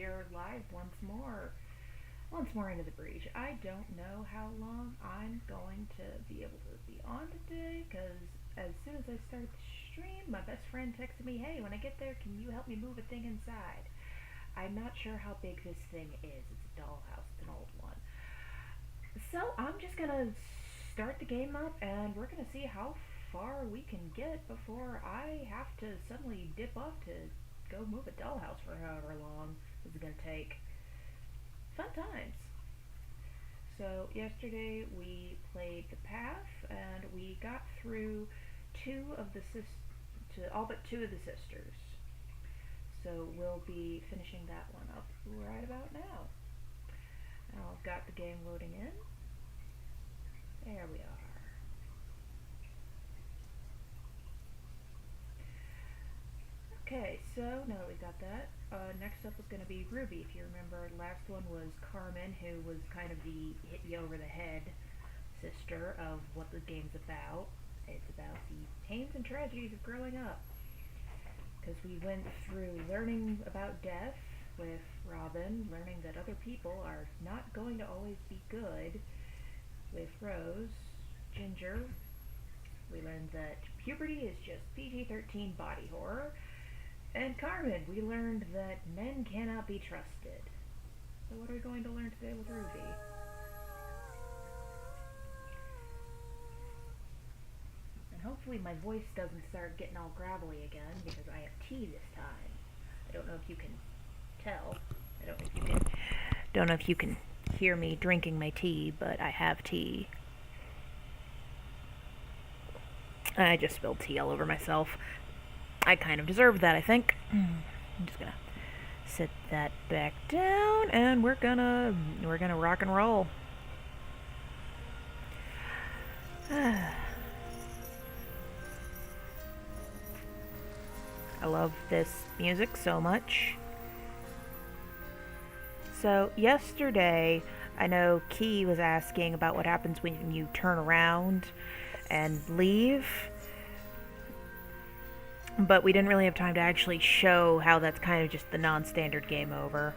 we are live once more into the breach. I don't know how long I'm going to be able to be on today, because as soon as I start the stream, my best friend texted me, hey, when I get there, can you help me move a thing inside? I'm not sure how big this thing is. It's a dollhouse. It's an old one. So I'm just gonna start the game up, and we're gonna see how far we can get before I have to suddenly dip off to go move a dollhouse for however long this is gonna take. Fun times. So yesterday we played the path, and we got through all but two of the sisters. So we'll be finishing that one up right about now. Now I've got the game loading in. There we are. Okay, so now that we've got that, next up is going to be Ruby. If you remember, last one was Carmen, who was kind of the hit you over the head sister of what the game's about. It's about the pains and tragedies of growing up. Because we went through learning about death with Robin, learning that other people are not going to always be good with Rose. Ginger, we learned that puberty is just PG-13 body horror. And Carmen, we learned that men cannot be trusted. So what are we going to learn today with Ruby? And hopefully my voice doesn't start getting all gravelly again, because I have tea this time. I don't know if you can tell. Don't know if you can hear me drinking my tea, but I have tea. I just spilled tea all over myself. I kind of deserved that, I think. I'm just gonna sit that back down, and we're gonna rock and roll. I love this music so much. So yesterday, I know Key was asking about what happens when you turn around and leave, but we didn't really have time to actually show how that's kind of just the non-standard game over.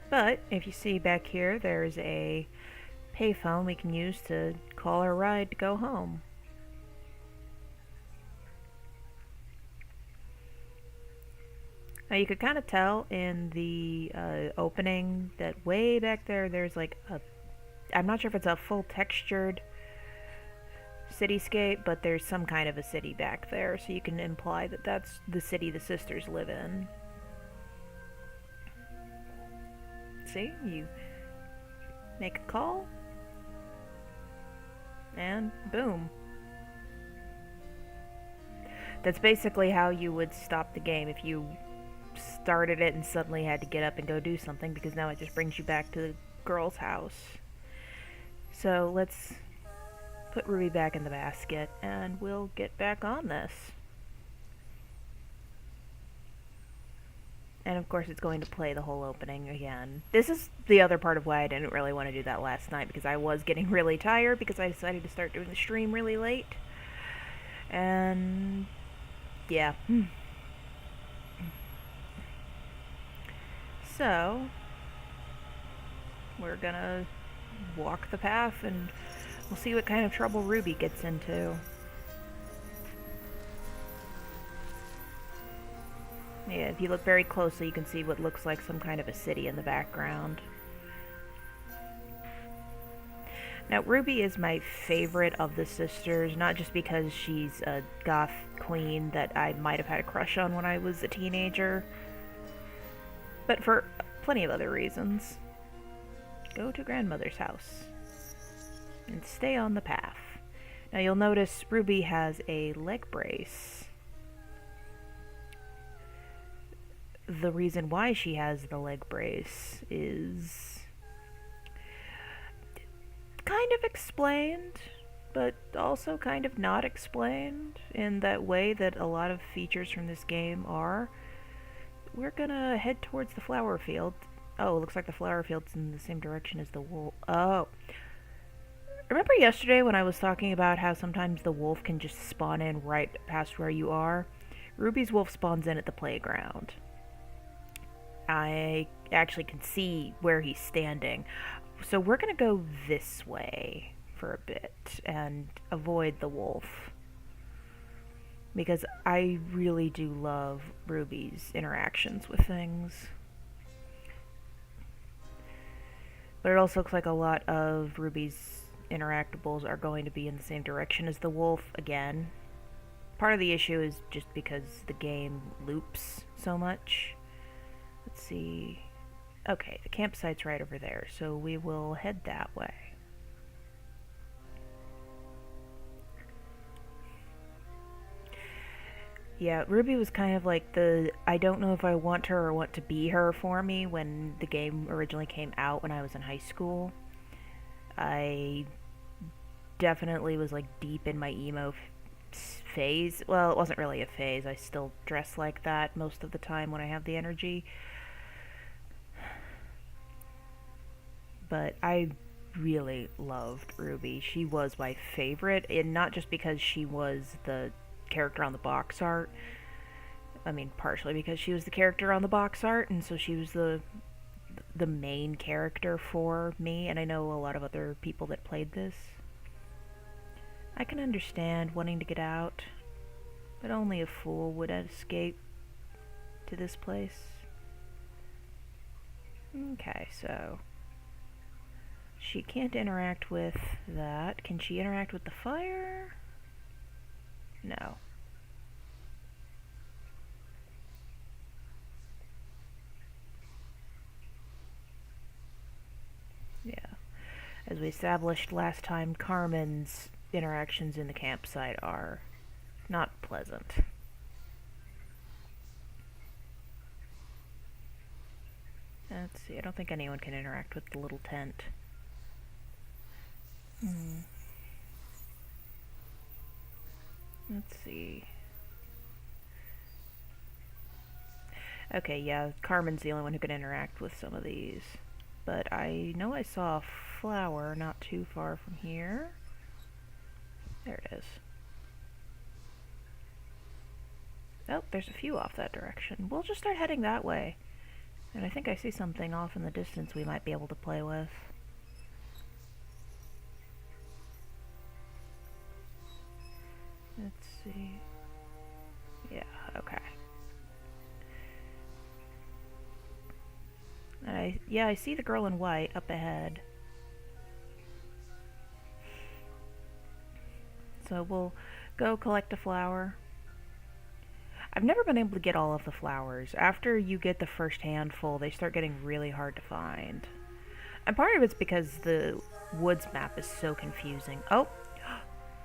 But if you see back here, there's a payphone we can use to call our ride to go home. Now you could kind of tell in the opening that way back there, there's like I'm not sure if it's a full textured cityscape, but there's some kind of a city back there, so you can imply that that's the city the sisters live in. See, you make a call, and boom. That's basically how you would stop the game if you started it and suddenly had to get up and go do something, because now it just brings you back to the girl's house. So let's put Ruby back in the basket, and we'll get back on this. And of course it's going to play the whole opening again. This is the other part of why I didn't really want to do that last night, because I was getting really tired, because I decided to start doing the stream really late. And yeah. So we're gonna walk the path, and we'll see what kind of trouble Ruby gets into. Yeah, if you look very closely, you can see what looks like some kind of a city in the background. Now, Ruby is my favorite of the sisters, not just because she's a goth queen that I might have had a crush on when I was a teenager, but for plenty of other reasons. Go to grandmother's house and stay on the path. Now you'll notice Ruby has a leg brace. The reason why she has the leg brace is kind of explained, but also kind of not explained in that way that a lot of features from this game are. We're gonna head towards the flower field. Oh, it looks like the flower field's in the same direction as the wolf. Oh. Remember yesterday when I was talking about how sometimes the wolf can just spawn in right past where you are? Ruby's wolf spawns in at the playground. I actually can see where he's standing. So we're gonna go this way for a bit and avoid the wolf. Because I really do love Ruby's interactions with things. But it also looks like a lot of Ruby's interactables are going to be in the same direction as the wolf again. Part of the issue is just because the game loops so much. Let's see. Okay, the campsite's right over there, so we will head that way. Yeah, Ruby was kind of like the I don't know if I want her or want to be her for me when the game originally came out when I was in high school. I definitely was like deep in my emo phase. Well, it wasn't really a phase. I still dress like that most of the time when I have the energy. But I really loved Ruby. She was my favorite, and not just because she was the character on the box art. I mean, partially because she was the character on the box art, and so she was the main character for me, and I know a lot of other people that played this. I can understand wanting to get out, but only a fool would escape to this place. Okay, so she can't interact with that. Can she interact with the fire? No. Yeah. As we established last time, Carmen's interactions in the campsite are not pleasant. Let's see, I don't think anyone can interact with the little tent. Let's see. Okay, yeah, Carmen's the only one who can interact with some of these. But I know I saw a flower not too far from here. There it is. Oh, there's a few off that direction. We'll just start heading that way. And I think I see something off in the distance we might be able to play with. Let's see. Yeah, okay. I see the girl in white up ahead. So we'll go collect a flower. I've never been able to get all of the flowers. After you get the first handful, they start getting really hard to find. And part of it's because the woods map is so confusing. Oh,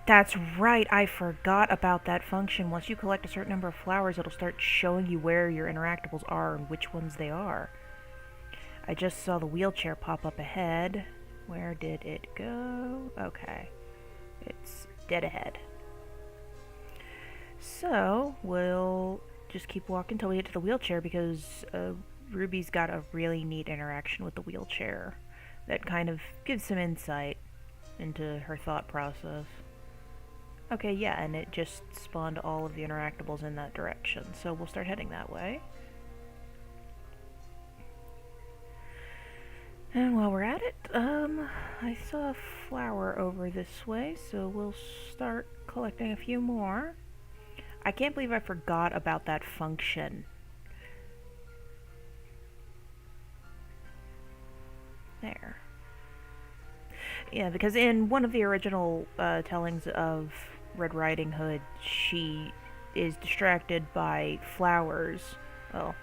that's right. I forgot about that function. Once you collect a certain number of flowers, it'll start showing you where your interactables are and which ones they are. I just saw the wheelchair pop up ahead. Where did it go? Okay. It's dead ahead. So, we'll just keep walking until we get to the wheelchair because Ruby's got a really neat interaction with the wheelchair that kind of gives some insight into her thought process. Okay, yeah, and it just spawned all of the interactables in that direction, so we'll start heading that way. And while we're at it, I saw a flower over this way, so we'll start collecting a few more. I can't believe I forgot about that function. There. Yeah, because in one of the original tellings of Red Riding Hood, she is distracted by flowers. Well,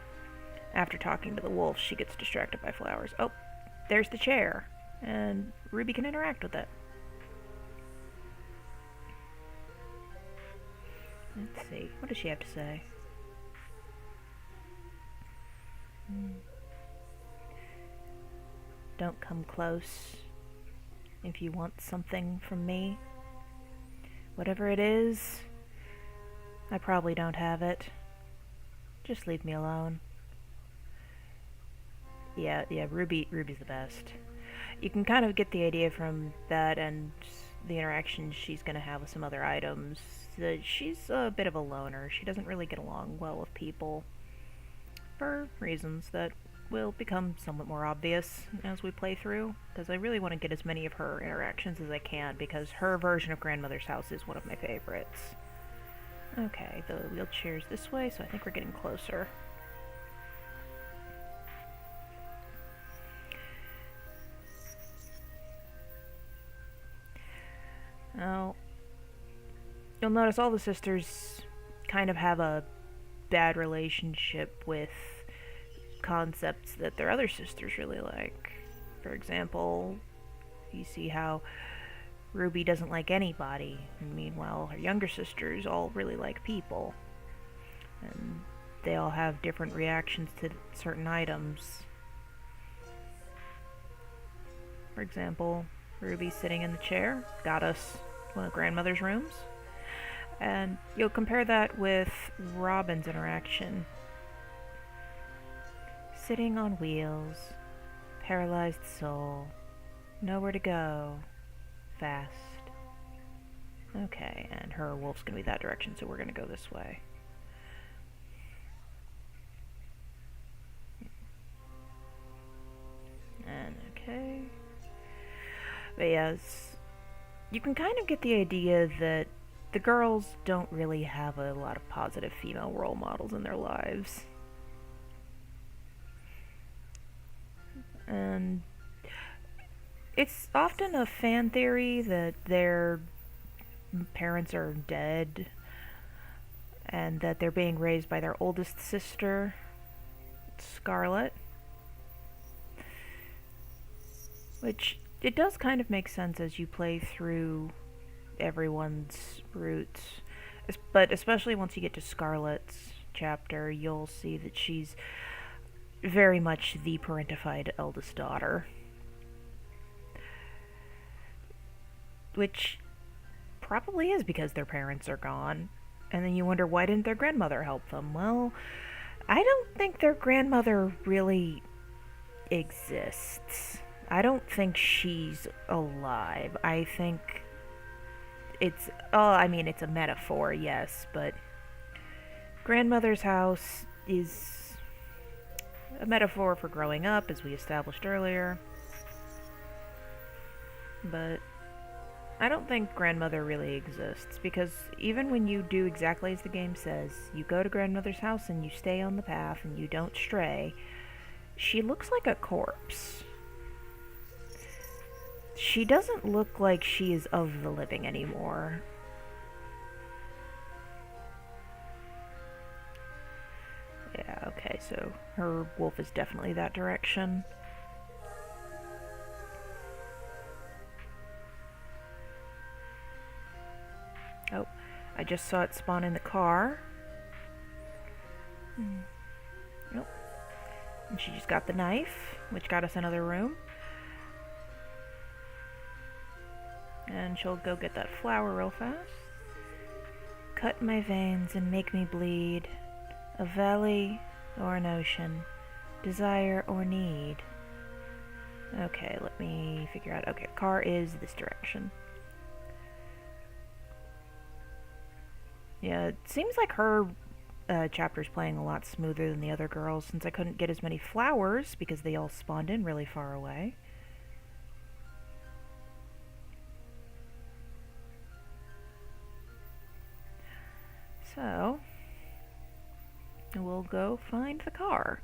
after talking to the wolf, she gets distracted by flowers. Oh, there's the chair, and Ruby can interact with it. Let's see, what does she have to say? Don't come close if you want something from me. Whatever it is, I probably don't have it. Just leave me alone. Yeah, Ruby's the best. You can kind of get the idea from that and the interactions she's going to have with some other items, that she's a bit of a loner. She doesn't really get along well with people for reasons that will become somewhat more obvious as we play through, because I really want to get as many of her interactions as I can, because her version of Grandmother's house is one of my favorites. Okay, the wheelchair's this way, so I think we're getting closer. Now, you'll notice all the sisters kind of have a bad relationship with concepts that their other sisters really like. For example, you see how Ruby doesn't like anybody, and meanwhile her younger sisters all really like people. And they all have different reactions to certain items. For example, Ruby sitting in the chair got us one of Grandmother's rooms. And you'll compare that with Robin's interaction. Sitting on wheels, paralyzed soul, nowhere to go, fast. Okay, and her wolf's gonna be that direction, so we're gonna go this way. And okay. But yes, you can kind of get the idea that the girls don't really have a lot of positive female role models in their lives. And it's often a fan theory that their parents are dead and that they're being raised by their oldest sister, Scarlet. Which, it does kind of make sense as you play through everyone's roots. But especially once you get to Scarlet's chapter, you'll see that she's very much the parentified eldest daughter. Which probably is because their parents are gone. And then you wonder, why didn't their grandmother help them? Well, I don't think their grandmother really exists. I don't think she's alive. I think it's... it's a metaphor, yes, but Grandmother's house is a metaphor for growing up, as we established earlier. But I don't think Grandmother really exists, because even when you do exactly as the game says, you go to Grandmother's house and you stay on the path and you don't stray, she looks like a corpse. She doesn't look like she is of the living anymore. Yeah, okay, so her wolf is definitely that direction. Oh, I just saw it spawn in the car. Nope. And she just got the knife, which got us another room. And she'll go get that flower real fast. Cut my veins and make me bleed. A valley or an ocean. Desire or need. Okay, let me figure out. Okay, car is this direction. Yeah, it seems like her chapter's playing a lot smoother than the other girls, since I couldn't get as many flowers because they all spawned in really far away. So, we'll go find the car.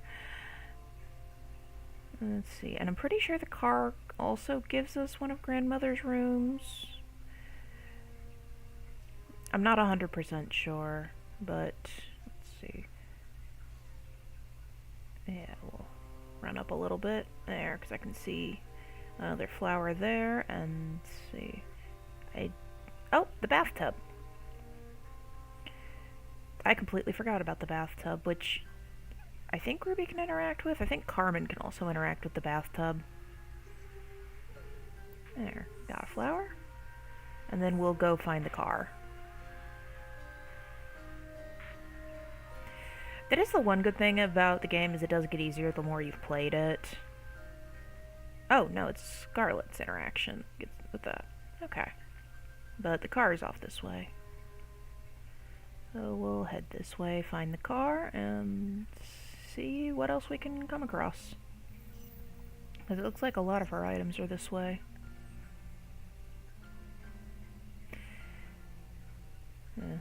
Let's see, and I'm pretty sure the car also gives us one of Grandmother's rooms. I'm not 100% sure, but let's see. Yeah, we'll run up a little bit there, because I can see another flower there, and let's see. Oh, the bathtub. I completely forgot about the bathtub, which I think Ruby can interact with. I think Carmen can also interact with the bathtub. There, got a flower. And then we'll go find the car. That is the one good thing about the game, is it does get easier the more you've played it. Oh, no, it's Scarlet's interaction with that. Okay. but the car is off this way. So we'll head this way, find the car, and see what else we can come across. Because it looks like a lot of her items are this way. Yeah,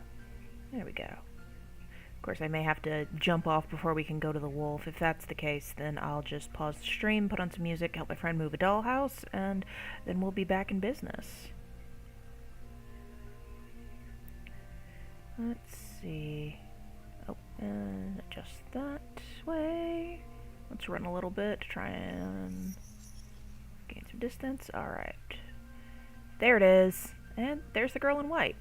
there we go. Of course, I may have to jump off before we can go to the wolf. If that's the case, then I'll just pause the stream, put on some music, help my friend move a dollhouse, and then we'll be back in business. Let's see. Oh, and adjust that way. Let's run a little bit to try and gain some distance. Alright. There it is. And there's the girl in white.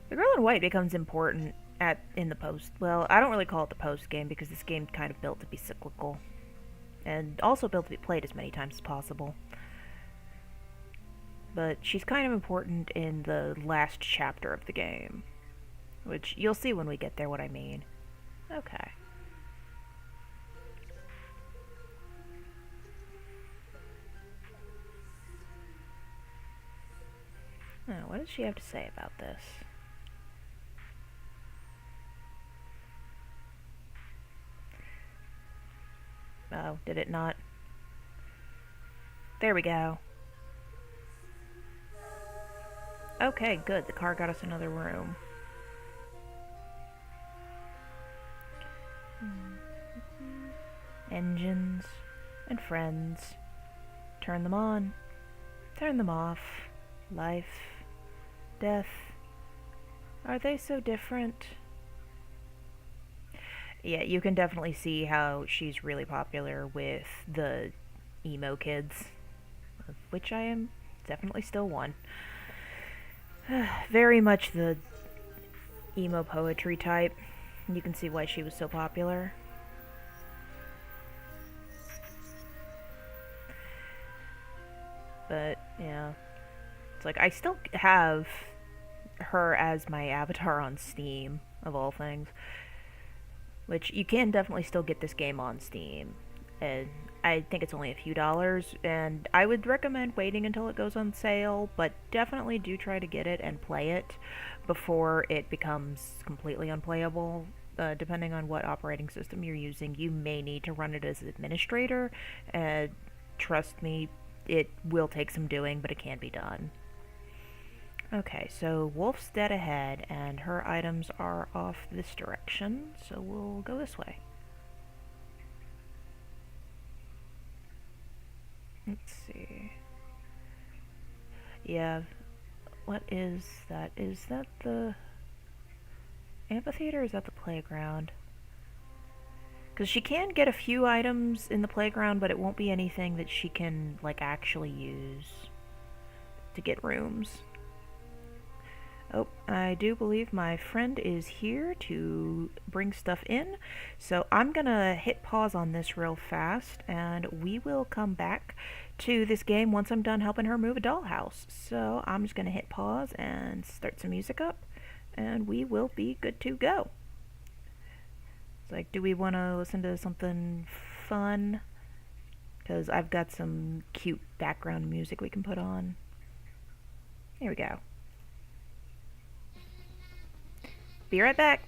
The girl in white becomes important in the post. Well, I don't really call it the post game because this game kind of built to be cyclical. And also built to be played as many times as possible. But she's kind of important in the last chapter of the game. Which you'll see when we get there what I mean. Okay. Now, what does she have to say about this? Oh, did it not? There we go. Okay, good. The car got us another room. Engines and friends. Turn them on. Turn them off. Life. Death. Are they so different? Yeah, you can definitely see how she's really popular with the emo kids, of which I am definitely still one. Very much the emo poetry type. You can see why she was so popular. But, yeah. It's like, I still have her as my avatar on Steam, of all things. Which, you can definitely still get this game on Steam. And I think it's only a few dollars, and I would recommend waiting until it goes on sale, but definitely do try to get it and play it before it becomes completely unplayable. Depending on what operating system you're using, you may need to run it as an administrator, and trust me, it will take some doing, but it can be done. Okay, so Wolf's dead ahead, and her items are off this direction, so we'll go this way. Let's see. Yeah, what is that? Is that the amphitheater or is that the playground? Because she can get a few items in the playground, but it won't be anything that she can, like, actually use to get rooms. Oh, I do believe my friend is here to bring stuff in, so I'm gonna hit pause on this real fast, and we will come back to this game once I'm done helping her move a dollhouse. So I'm just gonna hit pause and start some music up, and we will be good to go. It's like, do we want to listen to something fun? Because I've got some cute background music we can put on. Here we go. Be right back.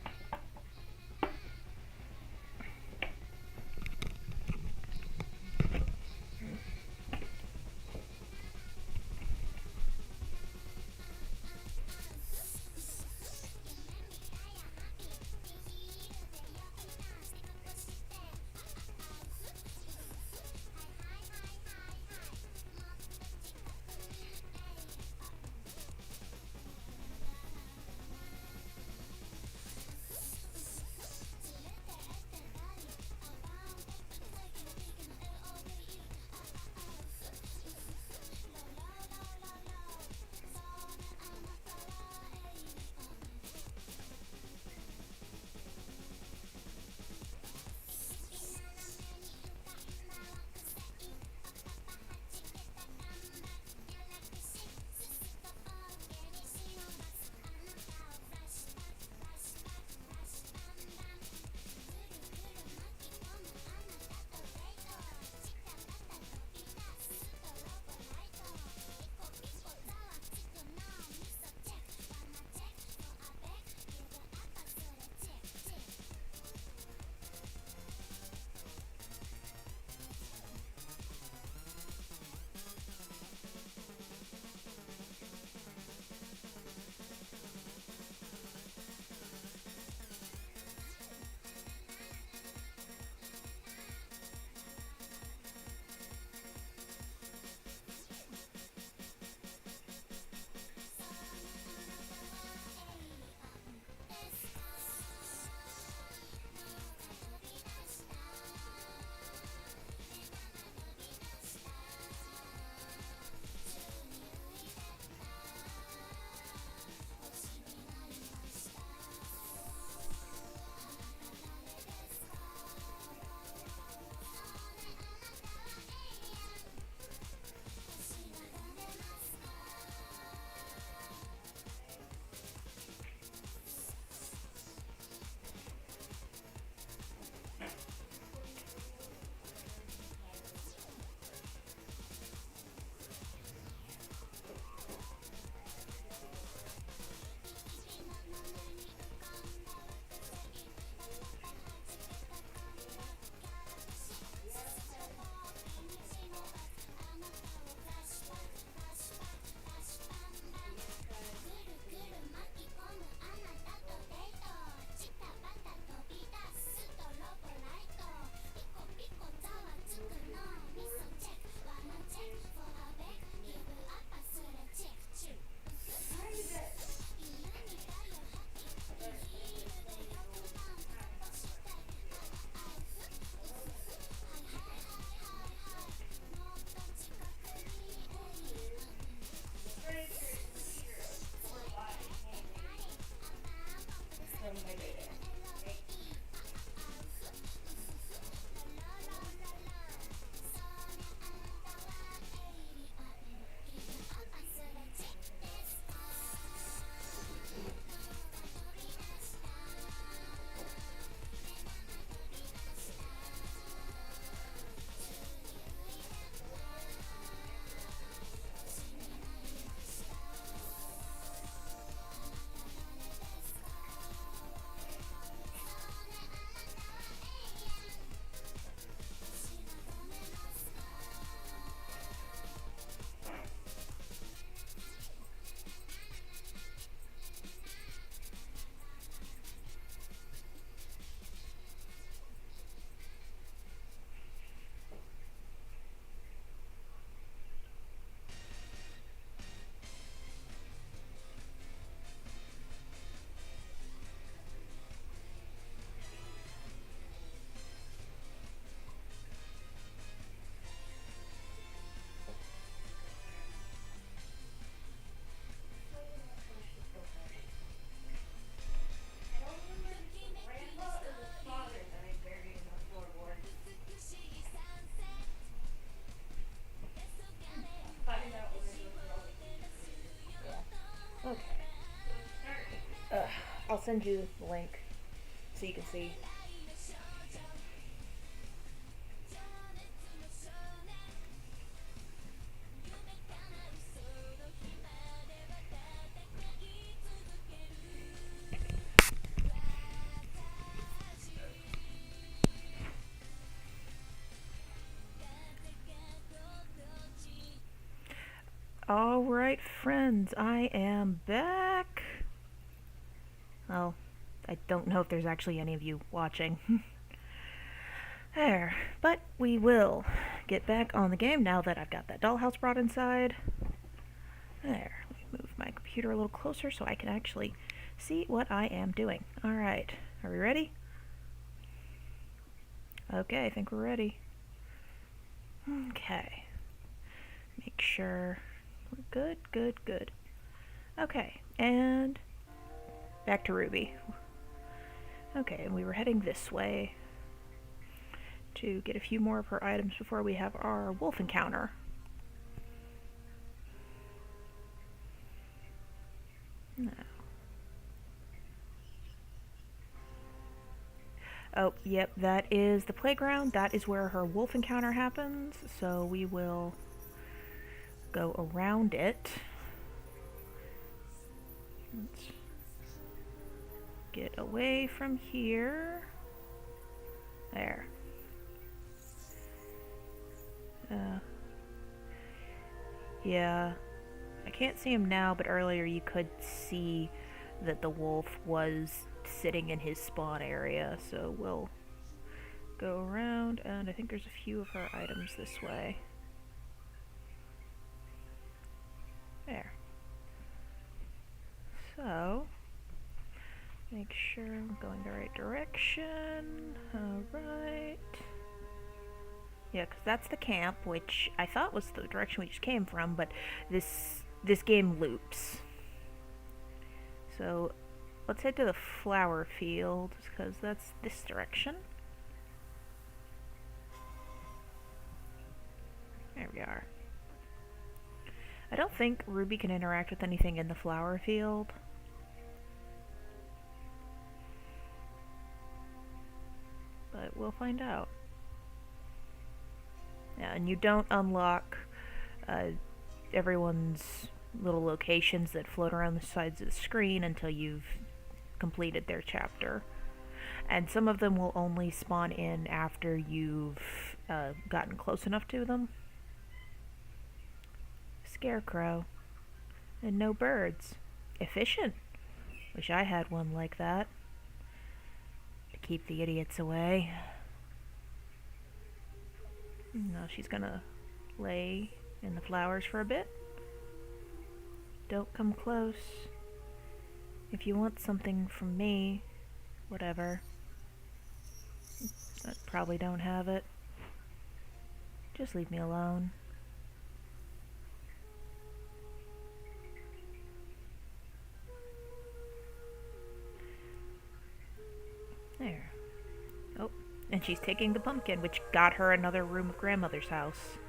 I'll send you the link so you can see. Alright, friends, I am back. Well, I don't know if there's actually any of you watching. There, but we will get back on the game now that I've got that dollhouse brought inside. There, let me move my computer a little closer so I can actually see what I am doing. Alright, are we ready? Okay, I think we're ready. Okay. Make sure we're good, good, good. Okay, and back to Ruby. Okay, and we were heading this way to get a few more of her items before we have our wolf encounter. No. Oh, yep, that is the playground. That is where her wolf encounter happens, so we will go around it. Let's get away from here. There. Yeah. I can't see him now, but earlier you could see that the wolf was sitting in his spawn area, so we'll go around, and I think there's a few of her items this way. There. So, make sure I'm going the right direction. Alright. Yeah, because that's the camp, which I thought was the direction we just came from, but this game loops. So, let's head to the flower field, because that's this direction. There we are. I don't think Ruby can interact with anything in the flower field. But we'll find out. Yeah, and you don't unlock everyone's little locations that float around the sides of the screen until you've completed their chapter. And some of them will only spawn in after you've gotten close enough to them. Scarecrow. And no birds. Efficient. Wish I had one like that. To keep the idiots away. Now she's gonna lay in the flowers for a bit. Don't come close. If you want something from me, whatever. I probably don't have it. Just leave me alone. There. Oh, and she's taking the pumpkin, which got her another room of grandmother's house.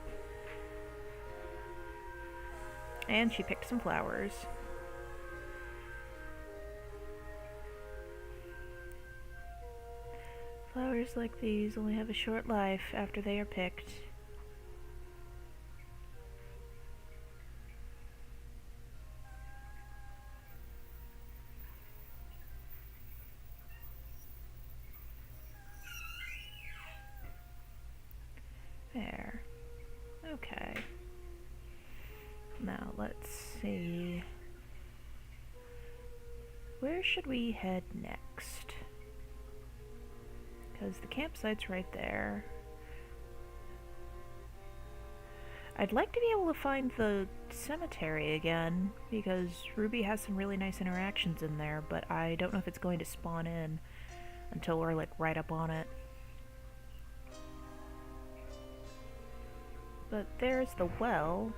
And she picked some flowers. Flowers like these only have a short life after they are picked. There. Okay. Now let's see. Where should we head next? Because the campsite's right there. I'd like to be able to find the cemetery again, because Ruby has some really nice interactions in there, but I don't know if it's going to spawn in until we're like right up on it. But there's the well.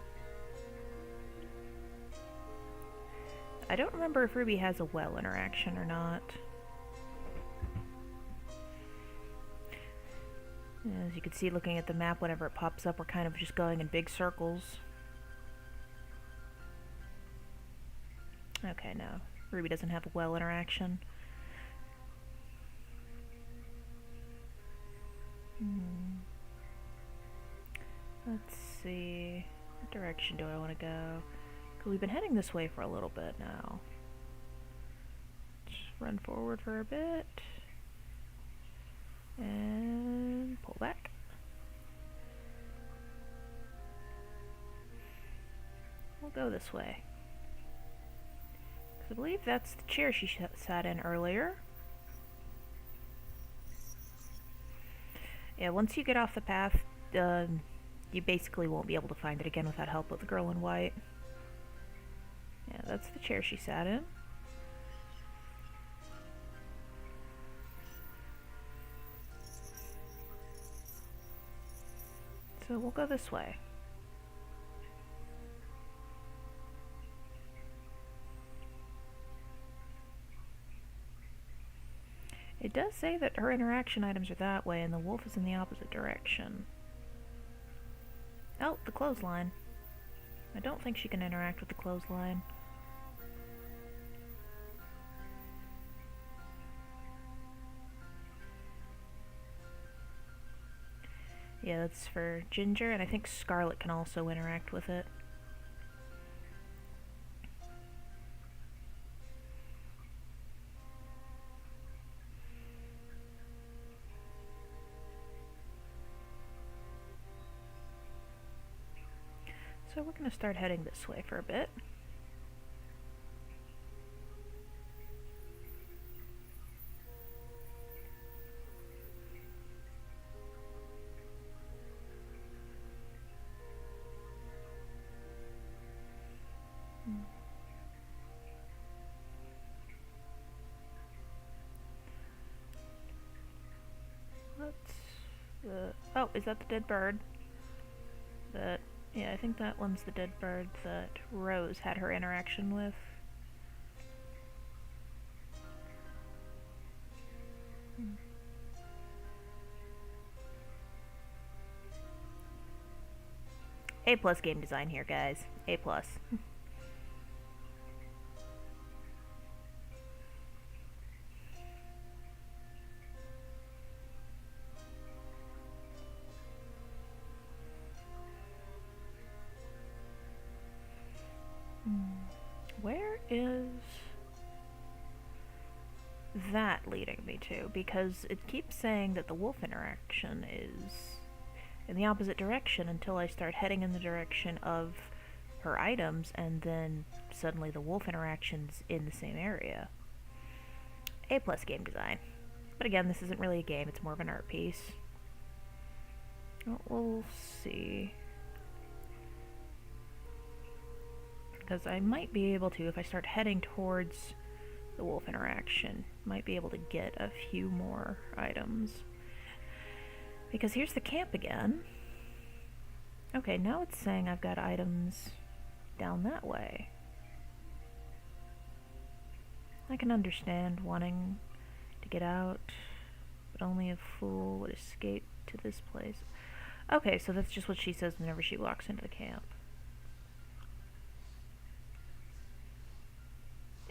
I don't remember if Ruby has a well interaction or not. As you can see looking at the map, whenever it pops up, we're kind of just going in big circles. Okay, no. Ruby doesn't have a well interaction. Let's see. What direction do I want to go? Because we've been heading this way for a little bit now. Just run forward for a bit. And pull back. We'll go this way. Because I believe that's the chair she sat in earlier. Yeah, once you get off the path, you basically won't be able to find it again without help with the girl in white. Yeah, that's the chair she sat in. So we'll go this way. It does say that her interaction items are that way and the wolf is in the opposite direction. Oh, the clothesline. I don't think she can interact with the clothesline. Yeah, that's for Ginger, and I think Scarlet can also interact with it. So we're going to start heading this way for a bit. Oh, is that the dead bird? Yeah, I think that one's the dead bird that Rose had her interaction with. A+ game design here, guys. A+. Where is that leading me to? Because it keeps saying that the wolf interaction is in the opposite direction until I start heading in the direction of her items, and then suddenly the wolf interaction's in the same area. A+ game design. But again, this isn't really a game, it's more of an art piece. Well, we'll see. Because I might be able to, if I start heading towards the wolf interaction, might be able to get a few more items. Because here's the camp again. Okay, now it's saying I've got items down that way. I can understand wanting to get out, but only a fool would escape to this place. Okay, so that's just what she says whenever she walks into the camp.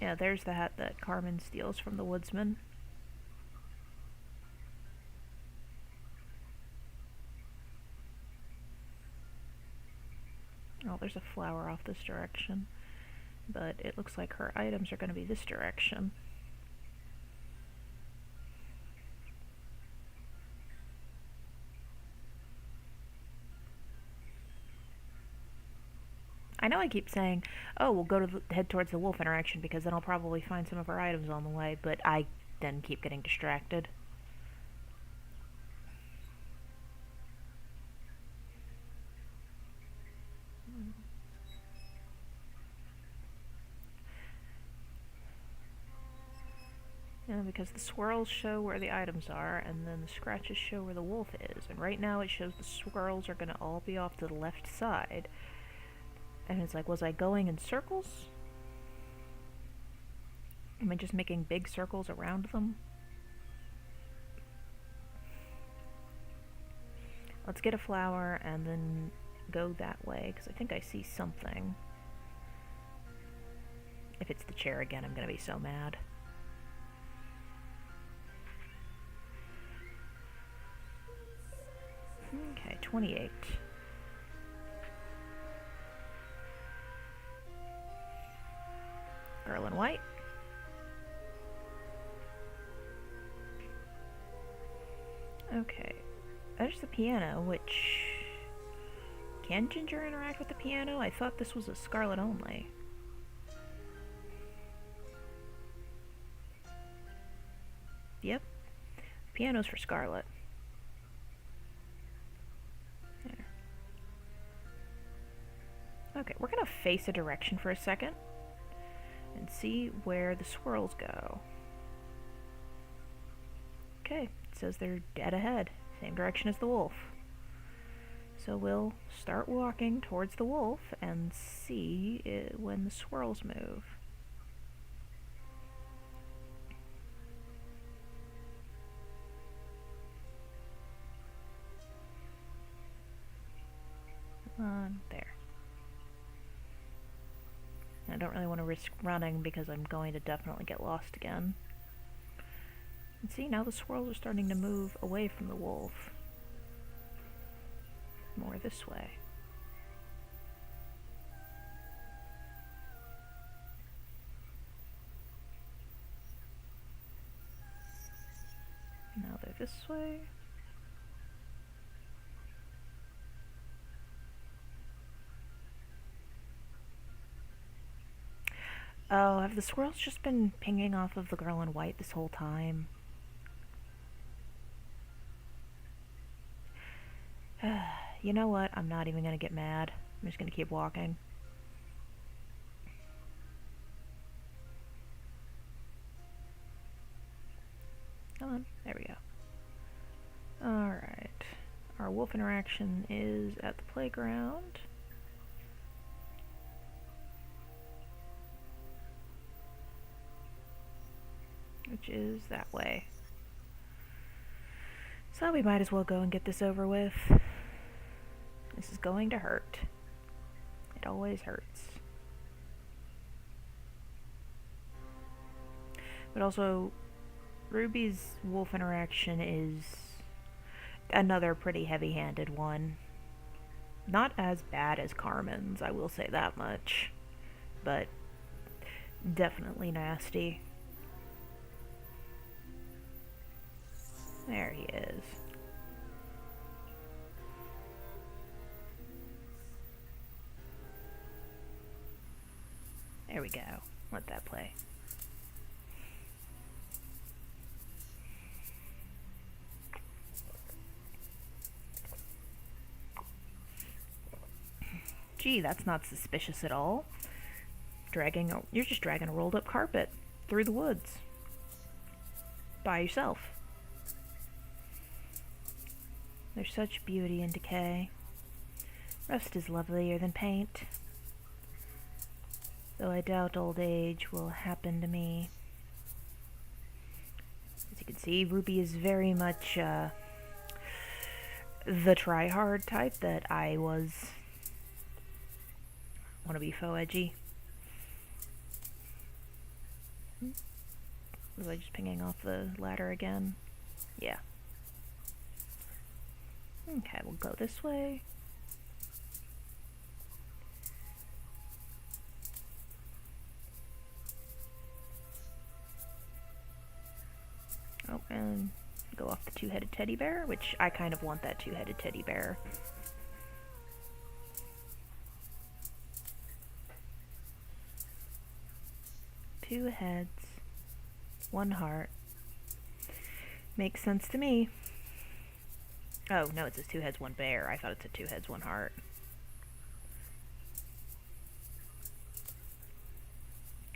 Yeah, there's the hat that Carmen steals from the woodsman. Oh, there's a flower off this direction. But it looks like her items are going to be this direction. I know I keep saying, oh, we'll go to head towards the wolf interaction because then I'll probably find some of her items on the way, but I then keep getting distracted. Yeah, because the swirls show where the items are, and then the scratches show where the wolf is. And right now it shows the swirls are going to all be off to the left side. And it's like, was I going in circles? Am I just making big circles around them? Let's get a flower and then go that way, because I think I see something. If it's the chair again, I'm going to be so mad. Okay, 28. Girl in white. Okay, there's the piano, which... Can Ginger interact with the piano? I thought this was a Scarlet only. Yep. Piano's for Scarlet. There. Okay, we're gonna face a direction for a second and see where the swirls go. Okay, it says they're dead ahead, same direction as the wolf. So we'll start walking towards the wolf and see when the swirls move. There. I don't really want to risk running because I'm going to definitely get lost again. And see, now the swirls are starting to move away from the wolf. More this way. Now they're this way. Oh, have the swirls just been pinging off of the girl in white this whole time? You know what? I'm not even gonna get mad. I'm just gonna keep walking. Come on. There we go. Alright. Our wolf interaction is at the playground. Which is that way. So we might as well go and get this over with. This is going to hurt. It always hurts. But also, Ruby's wolf interaction is another pretty heavy-handed one. Not as bad as Carmen's, I will say that much. But definitely nasty. There he is. There we go. Let that play. Gee, that's not suspicious at all. You're just dragging a rolled up carpet through the woods. By yourself. There's such beauty in decay. Rust is lovelier than paint. Though I doubt old age will happen to me. As you can see, Ruby is very much the try-hard type that I was. Want to be faux edgy. Was I just pinging off the ladder again? Yeah. Okay, we'll go this way. Oh, and go off the two-headed teddy bear, which I kind of want that two-headed teddy bear. Two heads, one heart. Makes sense to me. Oh, no, it says two heads, one bear. I thought it said two heads, one heart.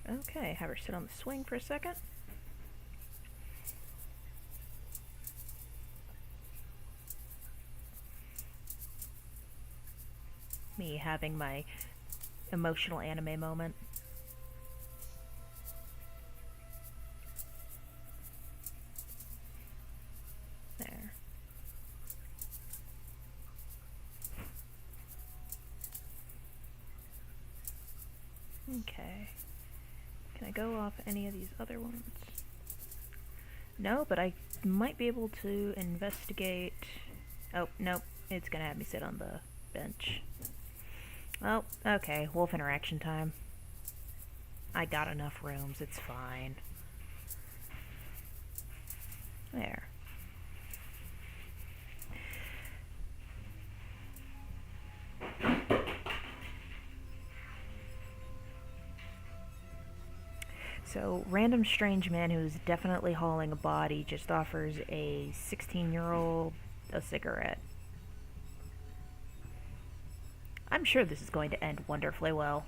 Okay, have her sit on the swing for a second. Me having my emotional anime moment. There. Okay. Can I go off any of these other ones? No, but I might be able to investigate... Oh, nope. It's gonna have me sit on the bench. Oh, okay, wolf interaction time. I got enough rooms, it's fine. There. So, random strange man who's definitely hauling a body just offers a 16-year-old a cigarette. I'm sure this is going to end wonderfully well.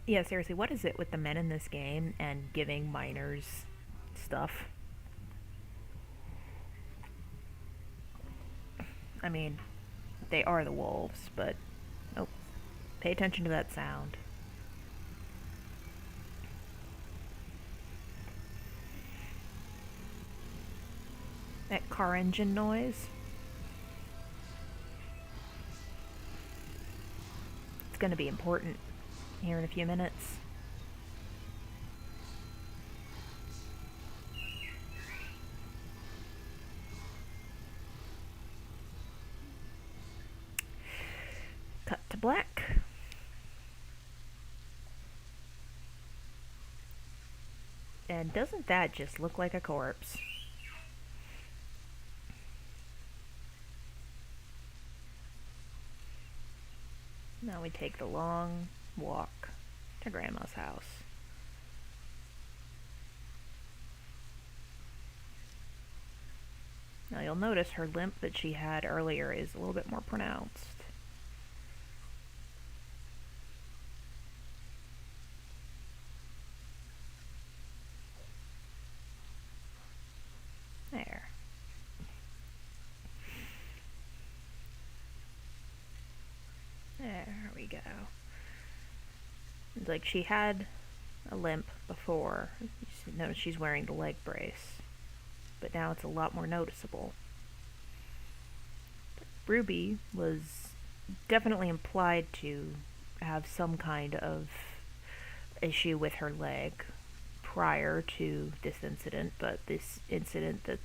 Yeah, seriously, what is it with the men in this game and giving minors stuff? I mean, they are the wolves, but... Oh, pay attention to that sound. That car engine noise. It's gonna be important here in a few minutes. Cut to black. And doesn't that just look like a corpse? Now we take the long walk to Grandma's house. Now you'll notice her limp that she had earlier is a little bit more pronounced. There. There we go. It's like she had a limp before. You notice she's wearing the leg brace. But now it's a lot more noticeable. Ruby was definitely implied to have some kind of issue with her leg prior to this incident, but this incident that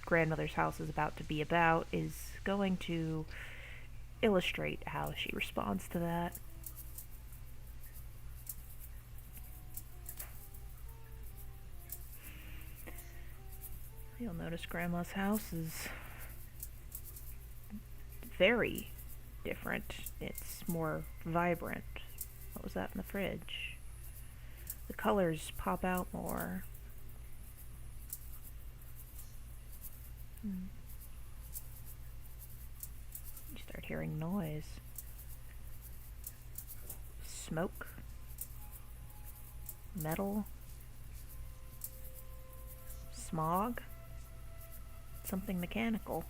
Grandmother's house is about to be about is going to illustrate how she responds to that. You'll notice Grandma's house is very different. It's more vibrant. What was that in the fridge? The colors pop out more. You start hearing noise. Smoke. Metal. Smog. Something mechanical.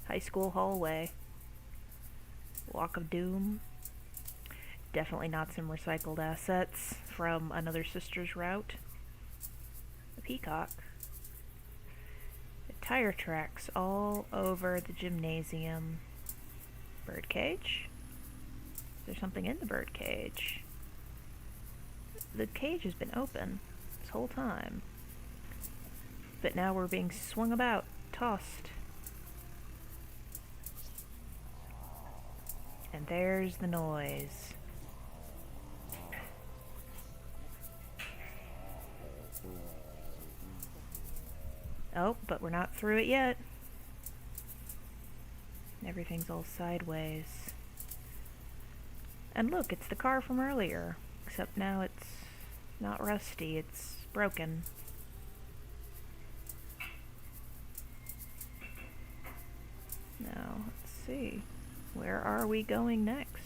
High school hallway. Walk of doom. Definitely not some recycled assets from another sister's route. A peacock. The tire tracks all over the gymnasium. Birdcage. There's something in the birdcage. The cage has been open this whole time. But now we're being swung about, tossed. And there's the noise. Oh, but we're not through it yet. Everything's all sideways. And look, it's the car from earlier. Except now it's not rusty, it's broken. Now, let's see. Where are we going next?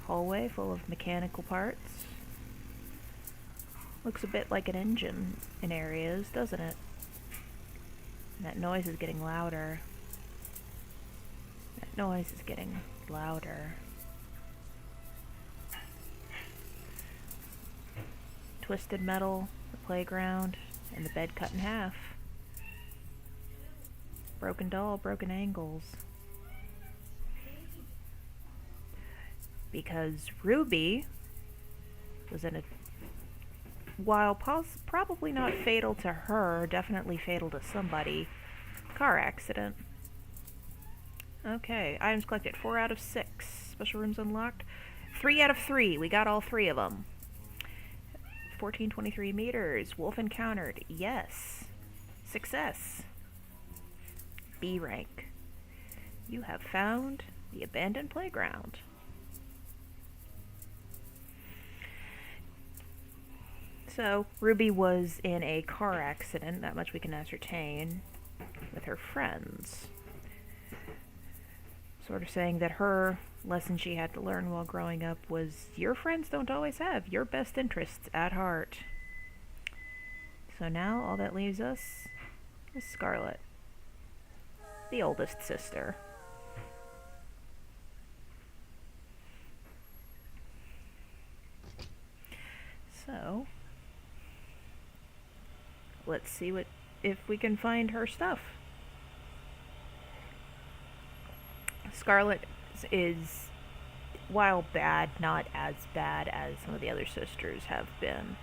Hallway full of mechanical parts. Looks a bit like an engine in areas, doesn't it? And that noise is getting louder. That noise is getting louder. Twisted metal, the playground, and the bed cut in half. Broken doll, broken angles. because Ruby was in a, while probably not fatal to her, definitely fatal to somebody, car accident. Okay, items collected 4 out of 6. Special rooms unlocked 3 out of 3. We got all 3 of them. 1423 meters. Wolf encountered. Yes. Success. B rank. You have found the abandoned playground. So, Ruby was in a car accident, that much we can ascertain, with her friends. Sort of saying that her lesson she had to learn while growing up was your friends don't always have your best interests at heart. So now all that leaves us is Scarlet, the oldest sister. So let's see if we can find her stuff. Scarlet is, while bad, not as bad as some of the other sisters have been.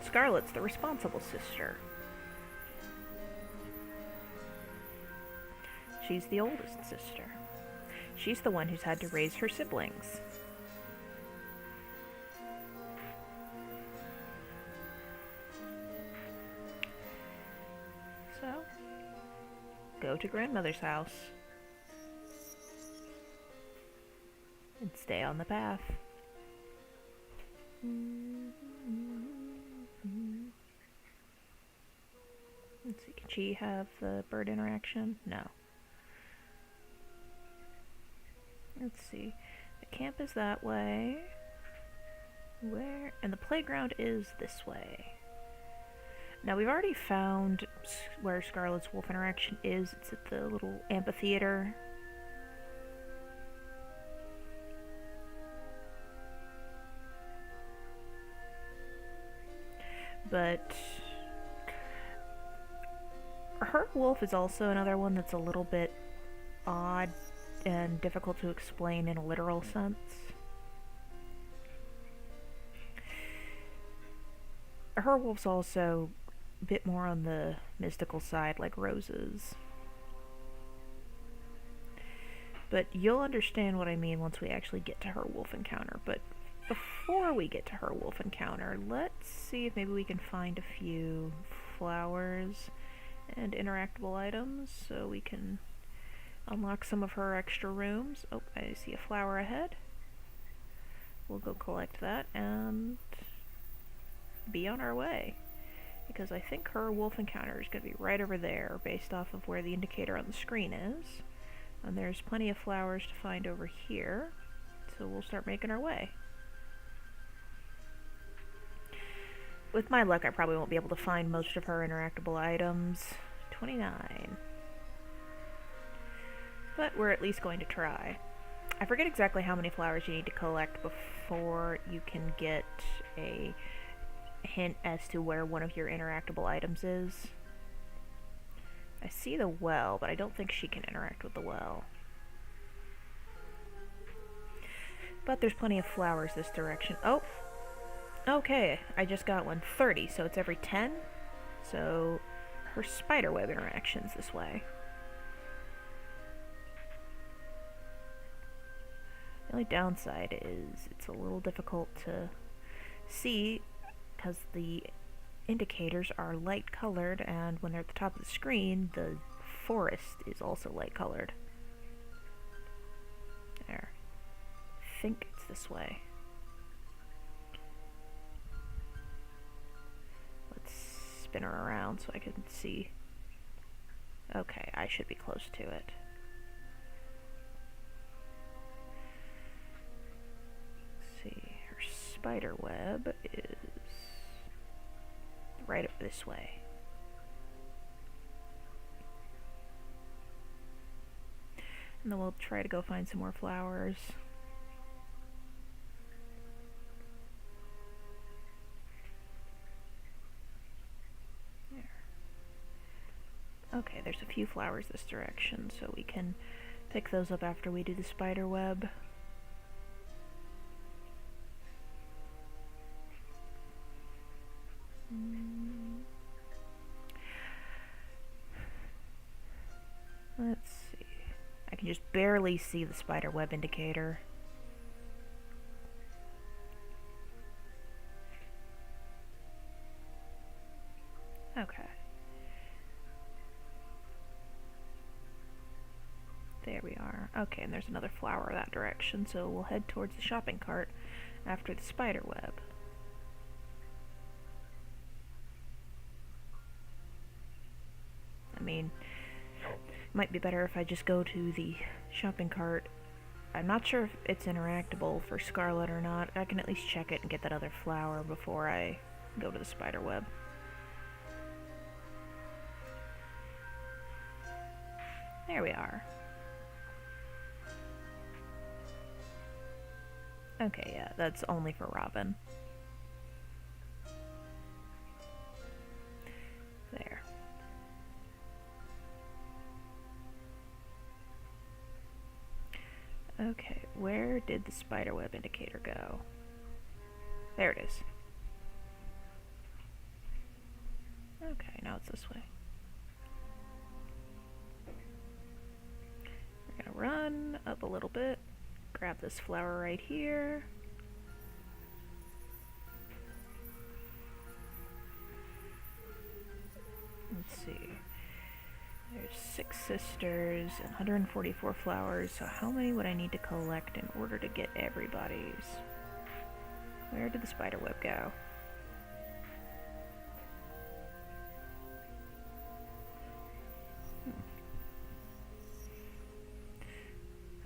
Scarlet's the responsible sister. She's the oldest sister. She's the one who's had to raise her siblings. So, go to grandmother's house and stay on the path. Let's see, can she have the bird interaction? No. Let's see. The camp is that way. Where? And the playground is this way. Now, we've already found where Scarlet's wolf interaction is. It's at the little amphitheater. But her wolf is also another one that's a little bit odd and difficult to explain in a literal sense. Her wolf's also a bit more on the mystical side, like Rose's. But you'll understand what I mean once we actually get to her wolf encounter. But before we get to her wolf encounter, let's see if maybe we can find a few flowers and interactable items so we can unlock some of her extra rooms. Oh, I see a flower ahead. We'll go collect that and be on our way. Because I think her wolf encounter is going to be right over there based off of where the indicator on the screen is. And there's plenty of flowers to find over here. So we'll start making our way. With my luck, I probably won't be able to find most of her interactable items. 29. But we're at least going to try. I forget exactly how many flowers you need to collect before you can get a hint as to where one of your interactable items is. I see the well, but I don't think she can interact with the well. But there's plenty of flowers this direction. Oh! Okay, I just got one. 30, so it's every 10. So her spiderweb interaction's this way. The only downside is it's a little difficult to see because the indicators are light colored, and when they're at the top of the screen, the forest is also light colored. There. I think it's this way. Let's spin her around so I can see. Okay, I should be close to it. Her spider web is right up this way. And then we'll try to go find some more flowers. Okay, there's a few flowers this direction, so we can pick those up after we do the spider web. Let's see. I can just barely see the spider web indicator. Okay. There we are. Okay, and there's another flower that direction, so we'll head towards the shopping cart after the spider web. I mean, it might be better if I just go to the shopping cart. I'm not sure if it's interactable for Scarlet or not. I can at least check it and get that other flower before I go to the spider web. There we are. Okay, yeah, that's only for Robin. There. Okay, where did the spiderweb indicator go? There it is. Okay, now it's this way. We're gonna run up a little bit, grab this flower right here. Let's see. There's 6 sisters and 144 flowers, so how many would I need to collect in order to get everybody's? Where did the spiderweb go?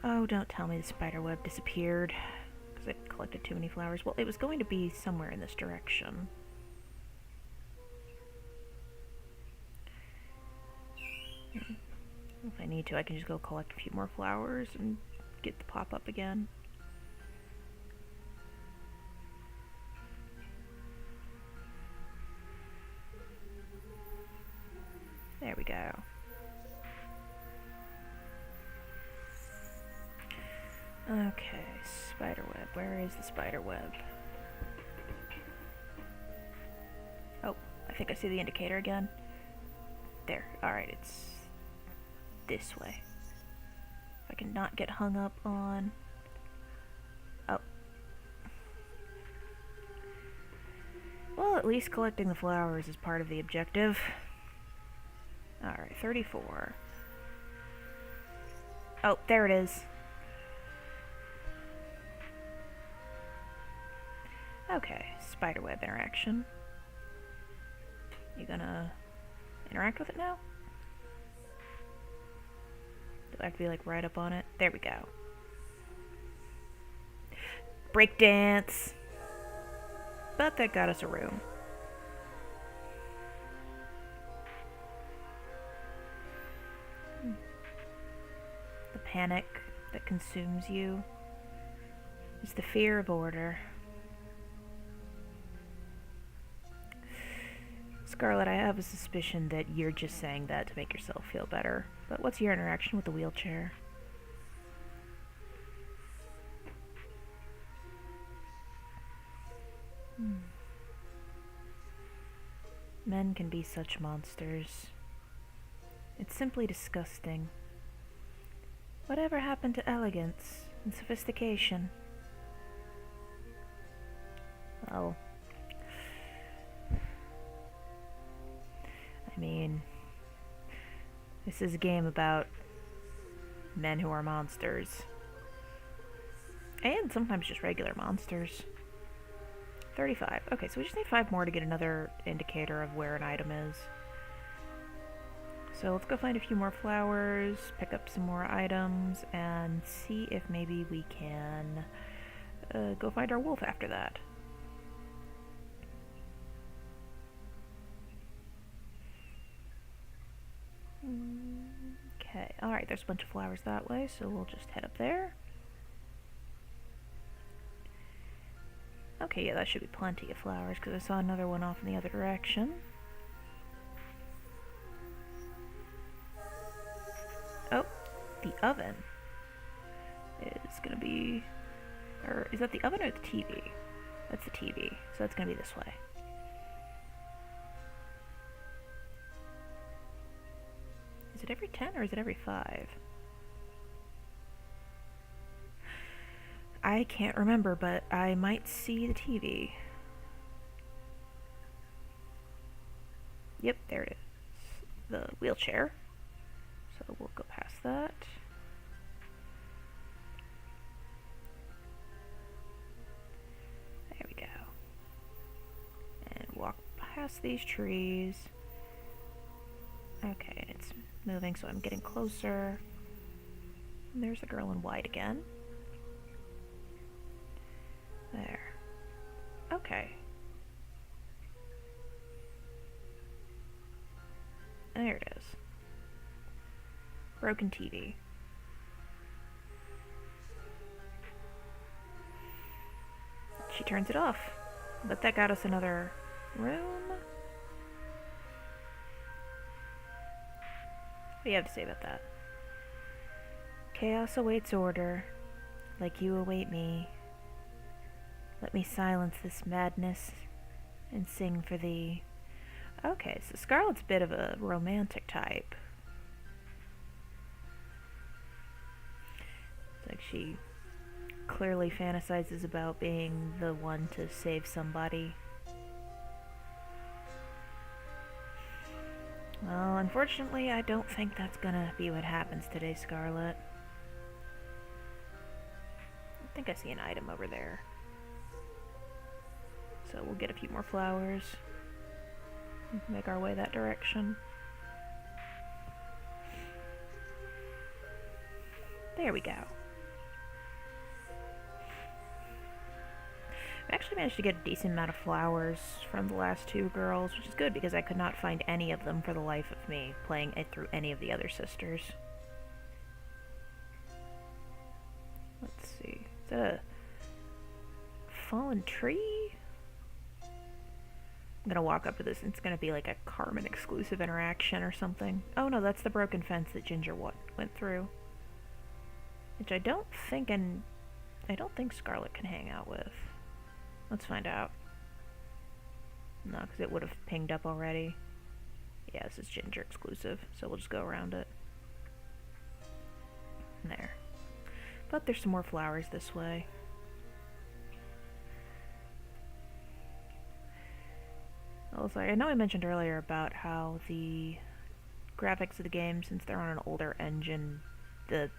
Oh, don't tell me the spiderweb disappeared because I collected too many flowers. Well, it was going to be somewhere in this direction. If I need to, I can just go collect a few more flowers and get the pop-up again. There we go. Okay, spiderweb. Where is the spiderweb? Oh, I think I see the indicator again. There. Alright, it's this way. If I can not get hung up on... Oh. Well, at least collecting the flowers is part of the objective. Alright, 34. Oh, there it is. Okay, spiderweb interaction. You gonna interact with it now? Do I have to be like right up on it? There we go. Breakdance! But that got us a room. The panic that consumes you is the fear of order. Scarlet, I have a suspicion that you're just saying that to make yourself feel better. But what's your interaction with the wheelchair? Men can be such monsters. It's simply disgusting. Whatever happened to elegance and sophistication? Well, I mean, this is a game about men who are monsters. And sometimes just regular monsters. 35. Okay, so we just need 5 more to get another indicator of where an item is. So let's go find a few more flowers, pick up some more items, and see if maybe we can go find our wolf after that. Okay, alright, there's a bunch of flowers that way, so we'll just head up there. Okay, yeah, that should be plenty of flowers, because I saw another one off in the other direction. oven is gonna be... Or is that the oven or the TV? That's the TV, so that's gonna be this way. Is it every 10 or is it every 5? I can't remember, but I might see the TV. Yep, there it is. The wheelchair. So we'll go past that. There we go. And walk past these trees. Okay, it's moving, so I'm getting closer. And there's the girl in white again. There. Okay. There it is. Broken TV. She turns it off. But that got us another room. What do you have to say about that? Chaos awaits order, like you await me. Let me silence this madness and sing for thee. Okay, so Scarlet's a bit of a romantic type. It's like she clearly fantasizes about being the one to save somebody. Well, unfortunately, I don't think that's gonna be what happens today, Scarlet. I think I see an item over there. So we'll get a few more flowers. Make our way that direction. There we go. I actually managed to get a decent amount of flowers from the last two girls, which is good because I could not find any of them for the life of me playing it through any of the other sisters. Let's see. Is that a fallen tree? I'm gonna walk up to this and it's gonna be like a Carmen exclusive interaction or something. Oh no, that's the broken fence that Ginger went through. Which I don't think Scarlet can hang out with. Let's find out. No, because it would have pinged up already. Yeah, this is Ginger exclusive, so we'll just go around it. There. But there's some more flowers this way. Also, I know I mentioned earlier about how the graphics of the game, since they're on an older engine, the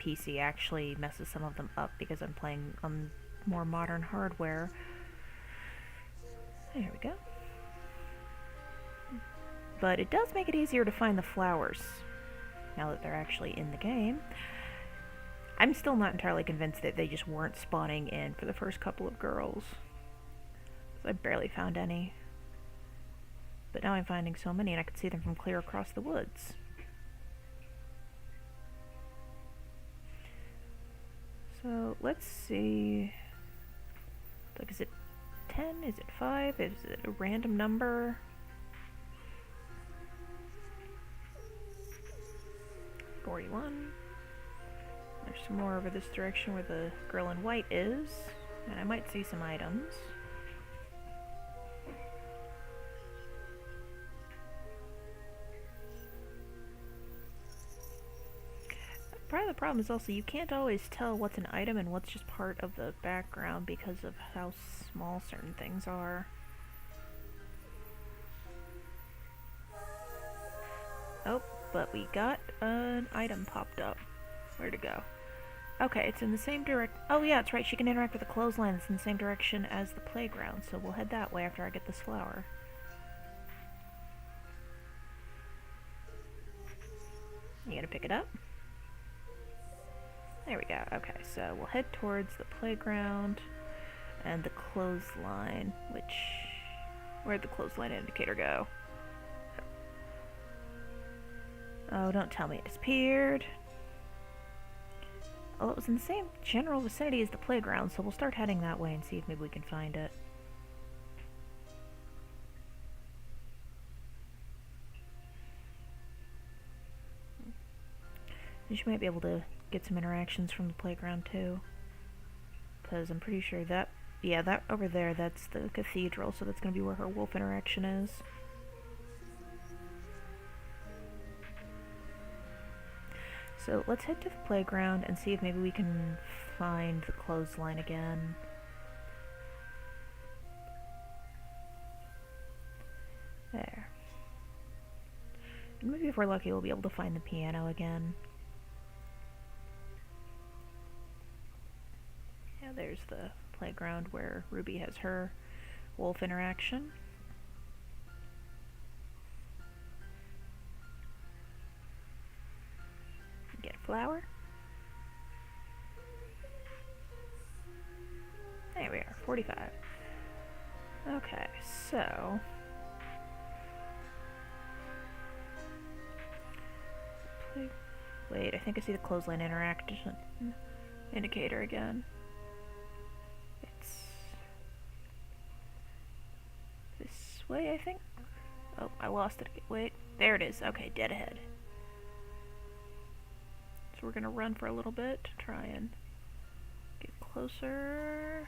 PC actually messes some of them up because I'm playing on more modern hardware. There we go. But it does make it easier to find the flowers now that they're actually in the game. I'm still not entirely convinced that they just weren't spawning in for the first couple of girls. I barely found any. But now I'm finding so many and I can see them from clear across the woods. So let's see. Like, is it 10? Is it 5? Is it a random number? $41. There's some more over this direction where the girl in white is. And I might see some items. Part of the problem is also you can't always tell what's an item and what's just part of the background because of how small certain things are. Oh, but we got an item popped up. Where'd it go? Okay, it's in the same oh yeah, that's right, she can interact with the clothesline. It's in the same direction as the playground, so we'll head that way after I get this flower. You gonna pick it up? There we go. Okay, so we'll head towards the playground and the clothesline, where'd the clothesline indicator go? Oh, don't tell me it disappeared. Well, it was in the same general vicinity as the playground, so we'll start heading that way and see if maybe we can find it. She might be able to get some interactions from the playground too. Because I'm pretty sure that, yeah, that over there, that's the cathedral, so that's going to be where her wolf interaction is. So let's head to the playground and see if maybe we can find the clothesline again. There. And maybe if we're lucky, we'll be able to find the piano again. Yeah, there's the playground where Ruby has her wolf interaction. Get a flower. There we are, 45. Okay, so... Wait, I think I see the clothesline interaction indicator again. It's this way, I think? Oh, I lost it. Wait, there it is. Okay, dead ahead. So we're gonna run for a little bit to try and get closer.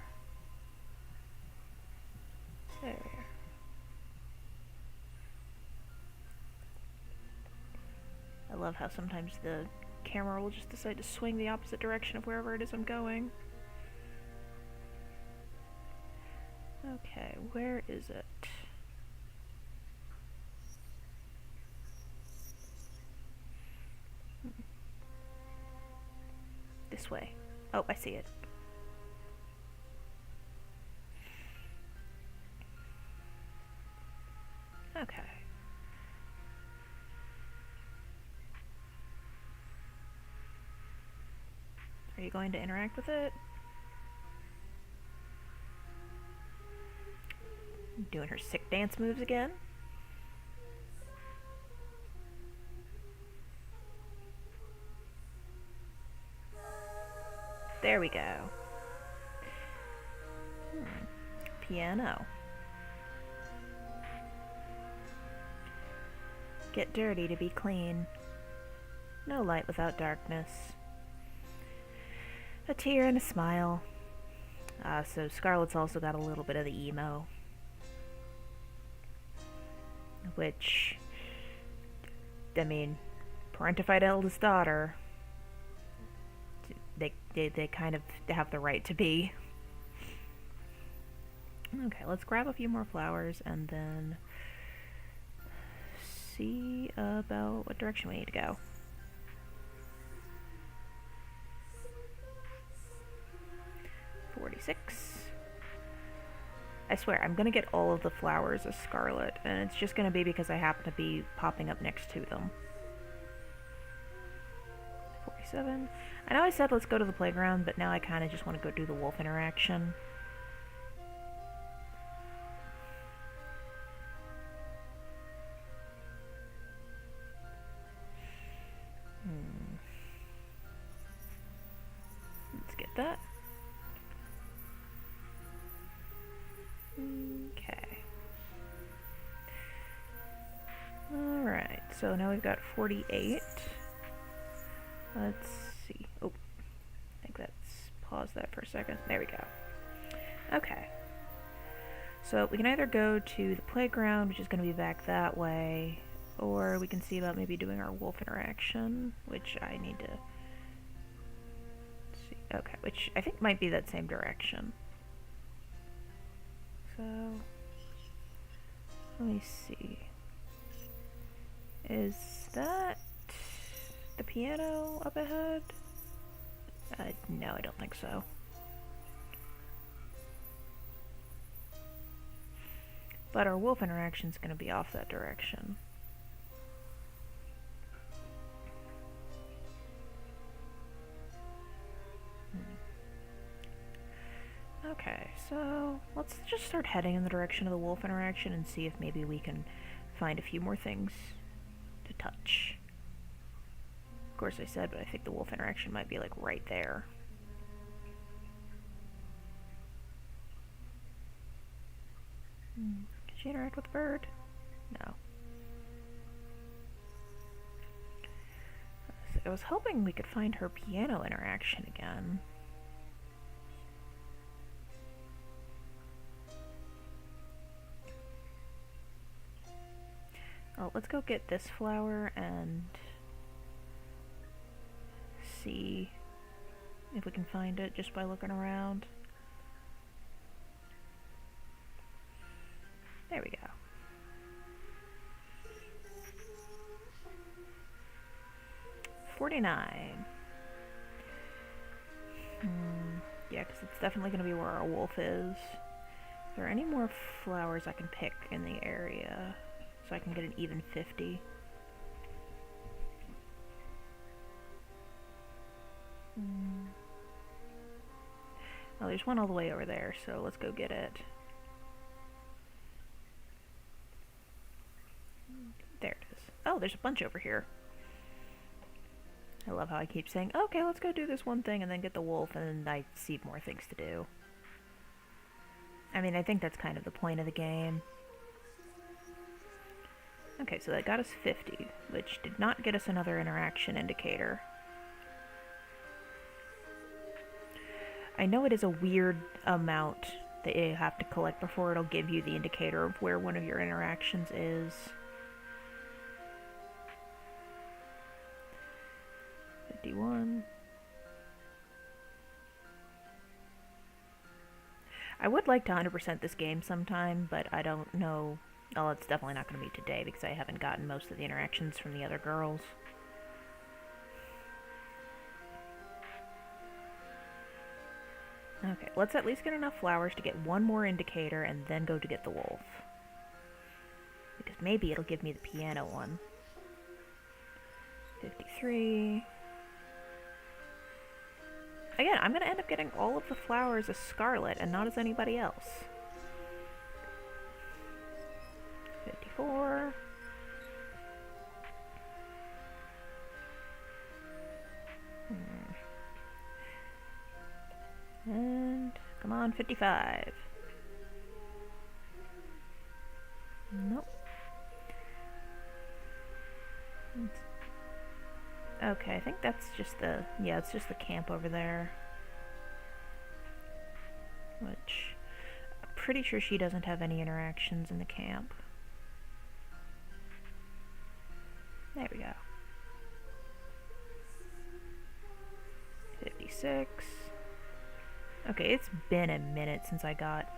There we are. I love how sometimes the camera will just decide to swing the opposite direction of wherever it is I'm going. Okay, where is it? This way. Oh, I see it. Okay. Are you going to interact with it? Doing her sick dance moves again? There we go. Piano. Get dirty to be clean. No light without darkness. A tear and a smile. So Scarlett's also got a little bit of the emo. Which, I mean, parentified eldest daughter, they kind of have the right to be. Okay, let's grab a few more flowers and then see about what direction we need to go. I swear, I'm gonna get all of the flowers as Scarlet, and it's just gonna be because I happen to be popping up next to them. 47. I know I said let's go to the playground, but now I kind of just want to go do the wolf interaction. Let's get that. Okay. Alright, so now we've got 48. Let's see. Oh, I think that's... pause that for a second. There we go. Okay. So we can either go to the playground, which is going to be back that way, or we can see about maybe doing our wolf interaction, which I need to see. Okay, which I think might be that same direction. So, let me see. Is that the piano up ahead? No, I don't think so. But our wolf interaction is going to be off that direction. Okay, so let's just start heading in the direction of the wolf interaction and see if maybe we can find a few more things to touch. Of course I said, but I think the wolf interaction might be like right there. Can she interact with the bird? No. So I was hoping we could find her piano interaction again. Oh, let's go get this flower and see if we can find it just by looking around. There we go. $49. Yeah, because it's definitely going to be where our wolf is. Are there any more flowers I can pick in the area so I can get an even 50? Oh, there's one all the way over there, so let's go get it. There it is. Oh, there's a bunch over here. I love how I keep saying, okay, let's go do this one thing and then get the wolf, and then I see more things to do. I mean, I think that's kind of the point of the game. Okay, so that got us 50, which did not get us another interaction indicator. I know it is a weird amount that you have to collect before it'll give you the indicator of where one of your interactions is. 51. I would like to 100% this game sometime, but I don't know. Oh, it's definitely not going to be today because I haven't gotten most of the interactions from the other girls. Okay, let's at least get enough flowers to get one more indicator and then go to get the wolf. Because maybe it'll give me the piano one. 53. Again, I'm going to end up getting all of the flowers as Scarlet and not as anybody else. 54. And come on, 55. Nope. Okay, I think that's just the, yeah, it's just the camp over there. Which, I'm pretty sure she doesn't have any interactions in the camp. There we go. 56. Okay, it's been a minute since I got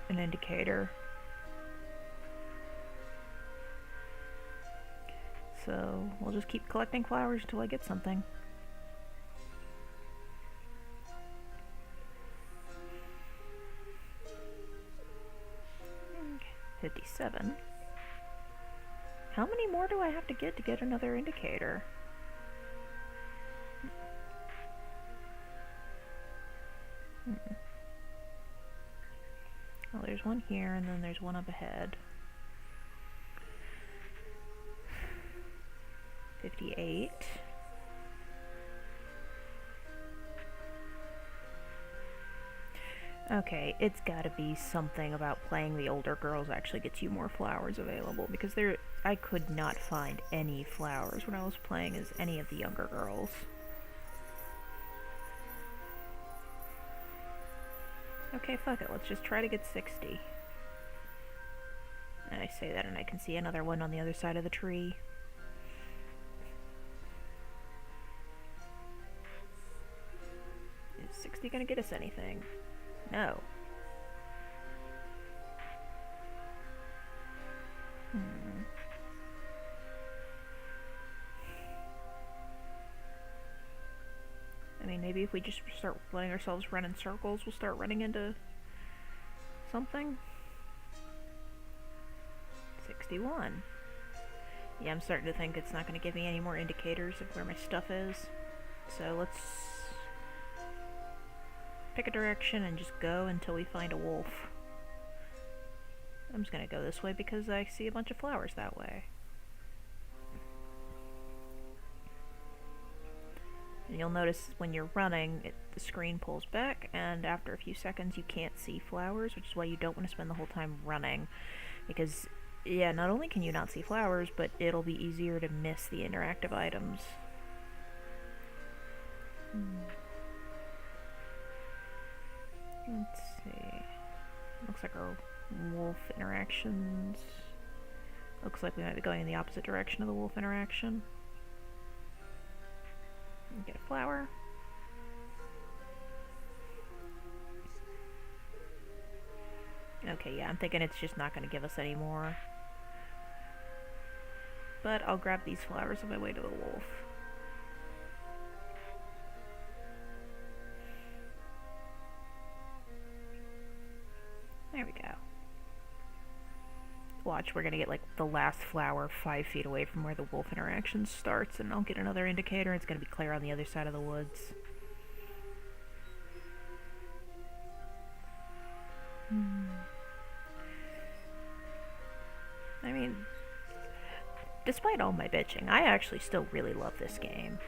an indicator. So, we'll just keep collecting flowers until I get something. Okay, 57. How many more do I have to get another indicator? Well, there's one here, and then there's one up ahead. 58. Okay, it's gotta be something about playing the older girls actually gets you more flowers available, because I could not find any flowers when I was playing as any of the younger girls. Okay, fuck it, let's just try to get 60. And I say that and I can see another one on the other side of the tree. Is 60 gonna get us anything? No. I mean, maybe if we just start letting ourselves run in circles, we'll start running into something. 61. Yeah, I'm starting to think it's not going to give me any more indicators of where my stuff is. So let's pick a direction and just go until we find a wolf. I'm just going to go this way because I see a bunch of flowers that way. And you'll notice when you're running, the screen pulls back, and after a few seconds you can't see flowers, which is why you don't want to spend the whole time running. Because, yeah, not only can you not see flowers, but it'll be easier to miss the interactive items. Let's see. Looks like our wolf interactions. Looks like we might be going in the opposite direction of the wolf interaction. Get a flower. Okay, yeah, I'm thinking it's just not going to give us any more. But I'll grab these flowers on my way to the wolf. There we go. Watch, we're gonna get like the last flower 5 feet away from where the wolf interaction starts, and I'll get another indicator. It's gonna be clear on the other side of the woods. I mean, despite all my bitching, I actually still really love this game.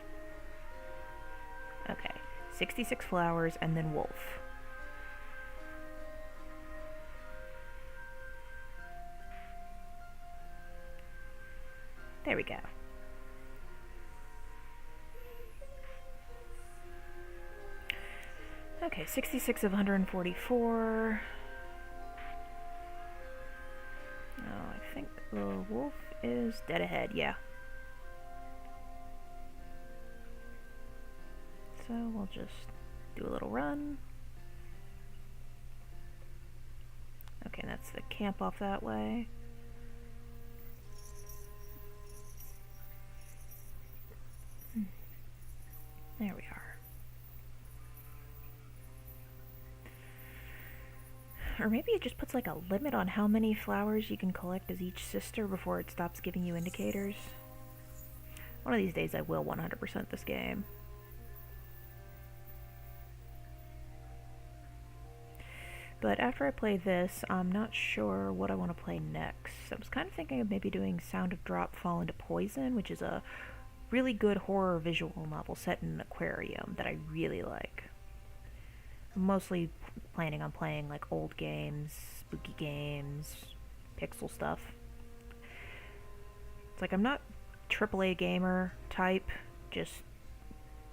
Okay, 66 flowers and then wolf. There we go. Okay, 66 of 144. Oh, I think the wolf is dead ahead, yeah. So we'll just do a little run. Okay, that's the camp off that way. There we are. Or maybe it just puts like a limit on how many flowers you can collect as each sister before it stops giving you indicators. One of these days I will 100% this game. But after I play this, I'm not sure what I want to play next. I was kind of thinking of maybe doing Sound of Drop Fall into Poison, which is a really good horror visual novel set in an aquarium that I really like. I'm mostly planning on playing like old games, spooky games, pixel stuff. It's like I'm not AAA gamer type, just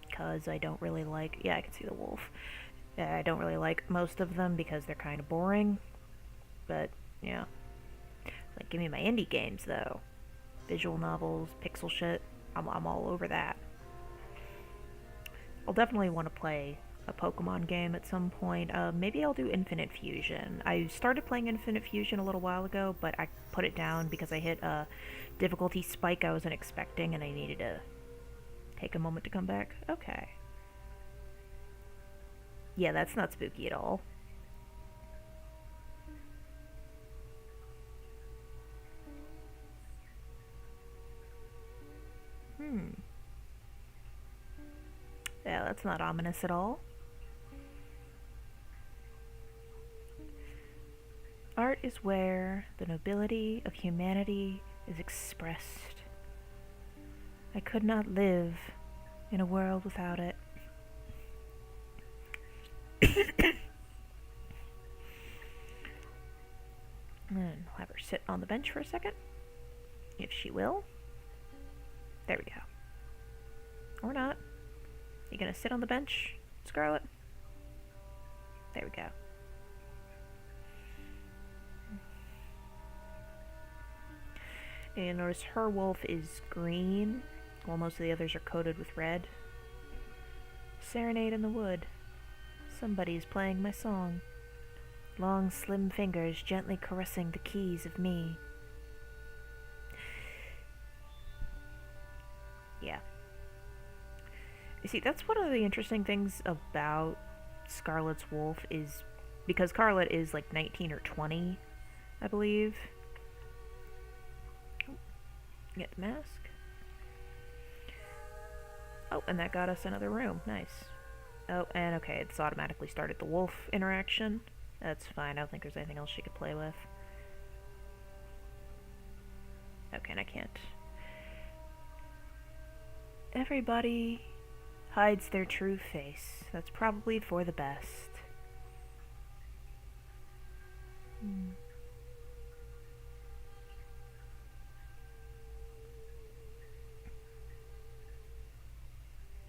because I don't really like... Yeah, I can see the wolf. I don't really like most of them because they're kind of boring. But, yeah. Like, give me my indie games, though. Visual novels, pixel shit. I'm all over that. I'll definitely want to play a Pokemon game at some point. Maybe I'll do Infinite Fusion. I started playing Infinite Fusion a little while ago, but I put it down because I hit a difficulty spike I wasn't expecting, and I needed to take a moment to come back. Okay. Yeah, that's not spooky at all. Yeah, that's not ominous at all. Art is where the nobility of humanity is expressed. I could not live in a world without it. And I'll have her sit on the bench for a second, if she will. There we go. Or not. You gonna sit on the bench, Scarlet? There we go. And notice her wolf is green, while most of the others are coated with red. Serenade in the wood. Somebody's playing my song. Long, slim fingers gently caressing the keys of me. Yeah. You see, that's one of the interesting things about Scarlet's wolf is because Scarlet is like 19 or 20, I believe. Oh, get the mask. Oh, and that got us another room. Nice. Oh, and okay, it's automatically started the wolf interaction. That's fine. I don't think there's anything else she could play with. Okay, and I can't. Everybody hides their true face. That's probably for the best.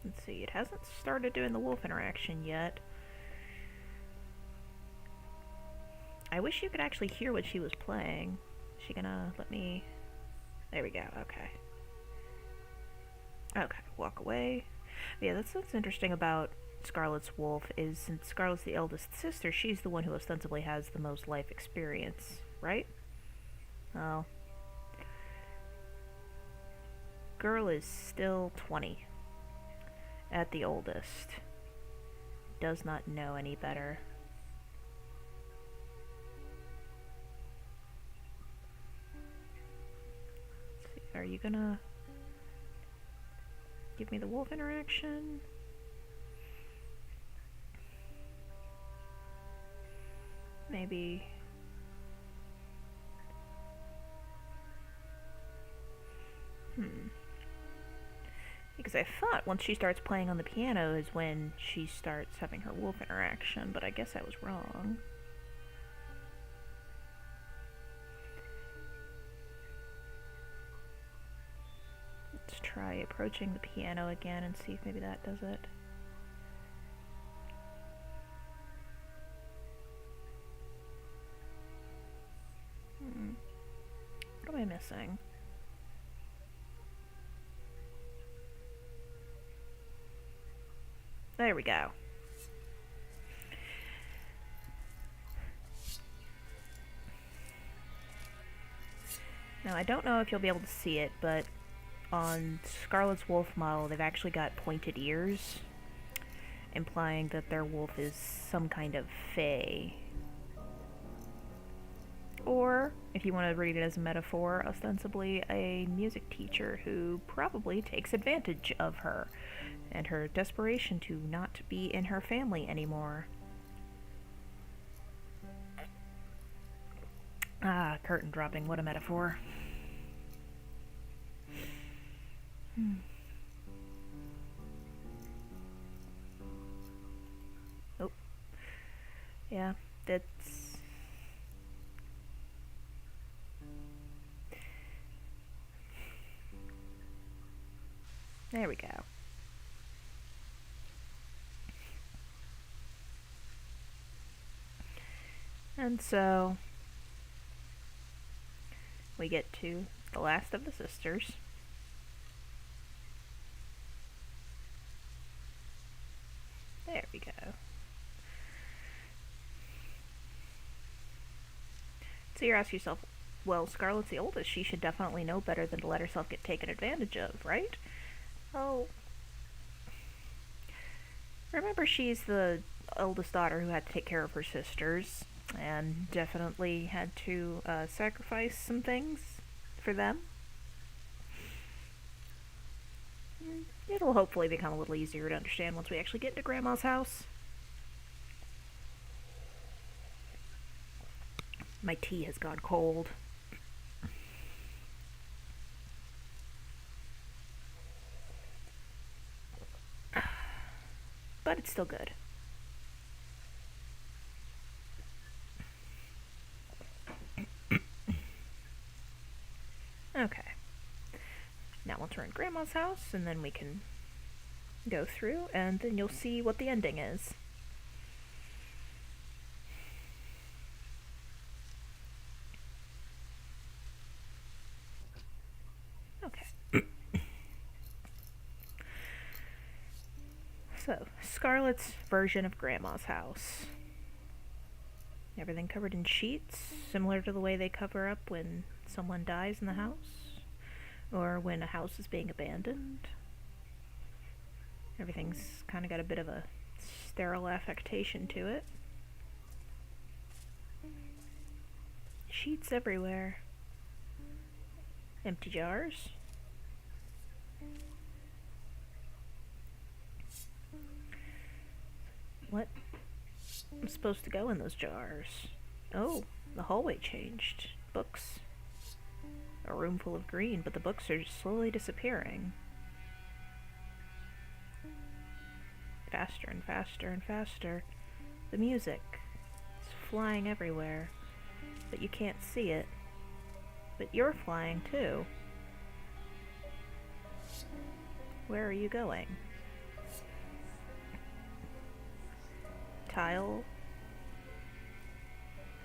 Let's see, it hasn't started doing the wolf interaction yet. I wish you could actually hear what she was playing. Is she gonna let me... There we go, okay. Okay, walk away. Yeah, that's what's interesting about Scarlet's wolf, is since Scarlet's the eldest sister, she's the one who ostensibly has the most life experience, right? Oh. Girl is still 20. At the oldest. Does not know any better. Let's see, are you gonna give me the wolf interaction? Maybe. Because I thought once she starts playing on the piano is when she starts having her wolf interaction, but I guess I was wrong. Let's try approaching the piano again and see if maybe that does it. What am I missing? There we go. Now, I don't know if you'll be able to see it, but on Scarlet's wolf model, they've actually got pointed ears, implying that their wolf is some kind of fae. Or, if you want to read it as a metaphor, ostensibly a music teacher who probably takes advantage of her and her desperation to not be in her family anymore. Ah, curtain dropping, what a metaphor. Oh. Yeah, that's... There we go. And so, we get to the last of the sisters. There we go. So you ask yourself, well, Scarlet's the oldest. She should definitely know better than to let herself get taken advantage of, right? Oh. Remember, she's the eldest daughter who had to take care of her sisters, and definitely had to sacrifice some things for them. It'll hopefully become a little easier to understand once we actually get into Grandma's house. My tea has gone cold. But it's still good. Okay. Now once we're in Grandma's house, and then we can go through, and then you'll see what the ending is. Okay. So, Scarlet's version of Grandma's house. Everything covered in sheets, similar to the way they cover up when someone dies in the house, or when a house is being abandoned. Everything's kind of got a bit of a sterile affectation to it. Sheets everywhere. Empty jars. What was supposed to go in those jars? Oh, the hallway changed. Books. A room full of green, but the books are slowly disappearing. Faster and faster and faster. The music is flying everywhere, but you can't see it. But you're flying too. Where are you going? tile.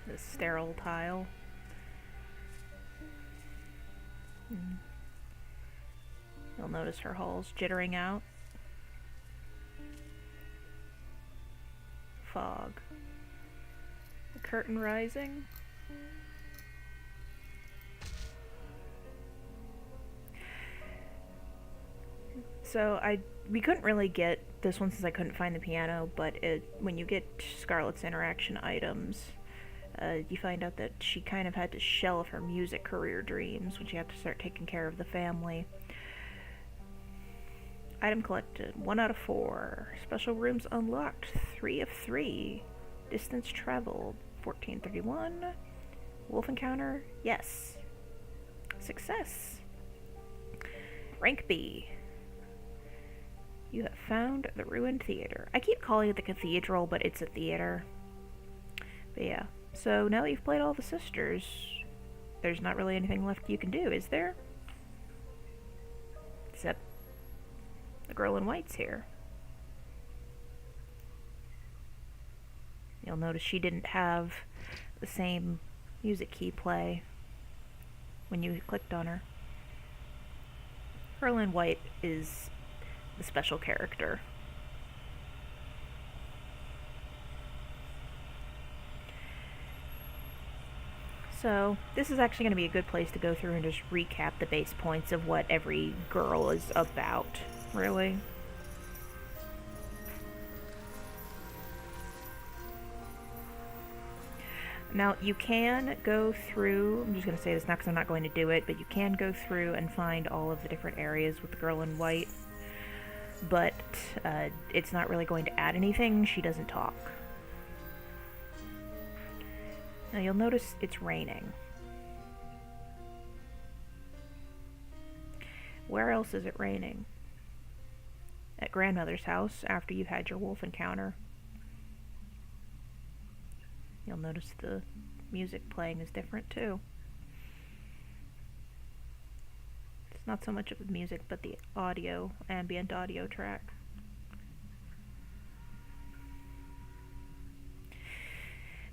This sterile tile. You'll notice her hall's jittering out. Fog. The curtain rising. So we couldn't really get this one since I couldn't find the piano, but when you get Scarlett's interaction items, you find out that she kind of had to shelve her music career dreams when she had to start taking care of the family. Item collected, 1 out of 4. Special rooms unlocked, 3 of 3. Distance traveled, 1431. Wolf encounter, yes. Success. Rank B. You have found the ruined theater. I keep calling it the cathedral, but it's a theater. But yeah, so now that you've played all the sisters, there's not really anything left you can do, is there? Except the girl in white's here. You'll notice she didn't have the same music key play when you clicked on her. Girl in white is the special character. So this is actually going to be a good place to go through and just recap the base points of what every girl is about, really. Now, you can go through, I'm just going to say this now because I'm not going to do it, but you can go through and find all of the different areas with the girl in white, but it's not really going to add anything. She doesn't talk. Now, you'll notice it's raining. Where else is it raining? At grandmother's house after you've had your wolf encounter. You'll notice the music playing is different too. It's not so much of the music, but the audio, ambient audio track.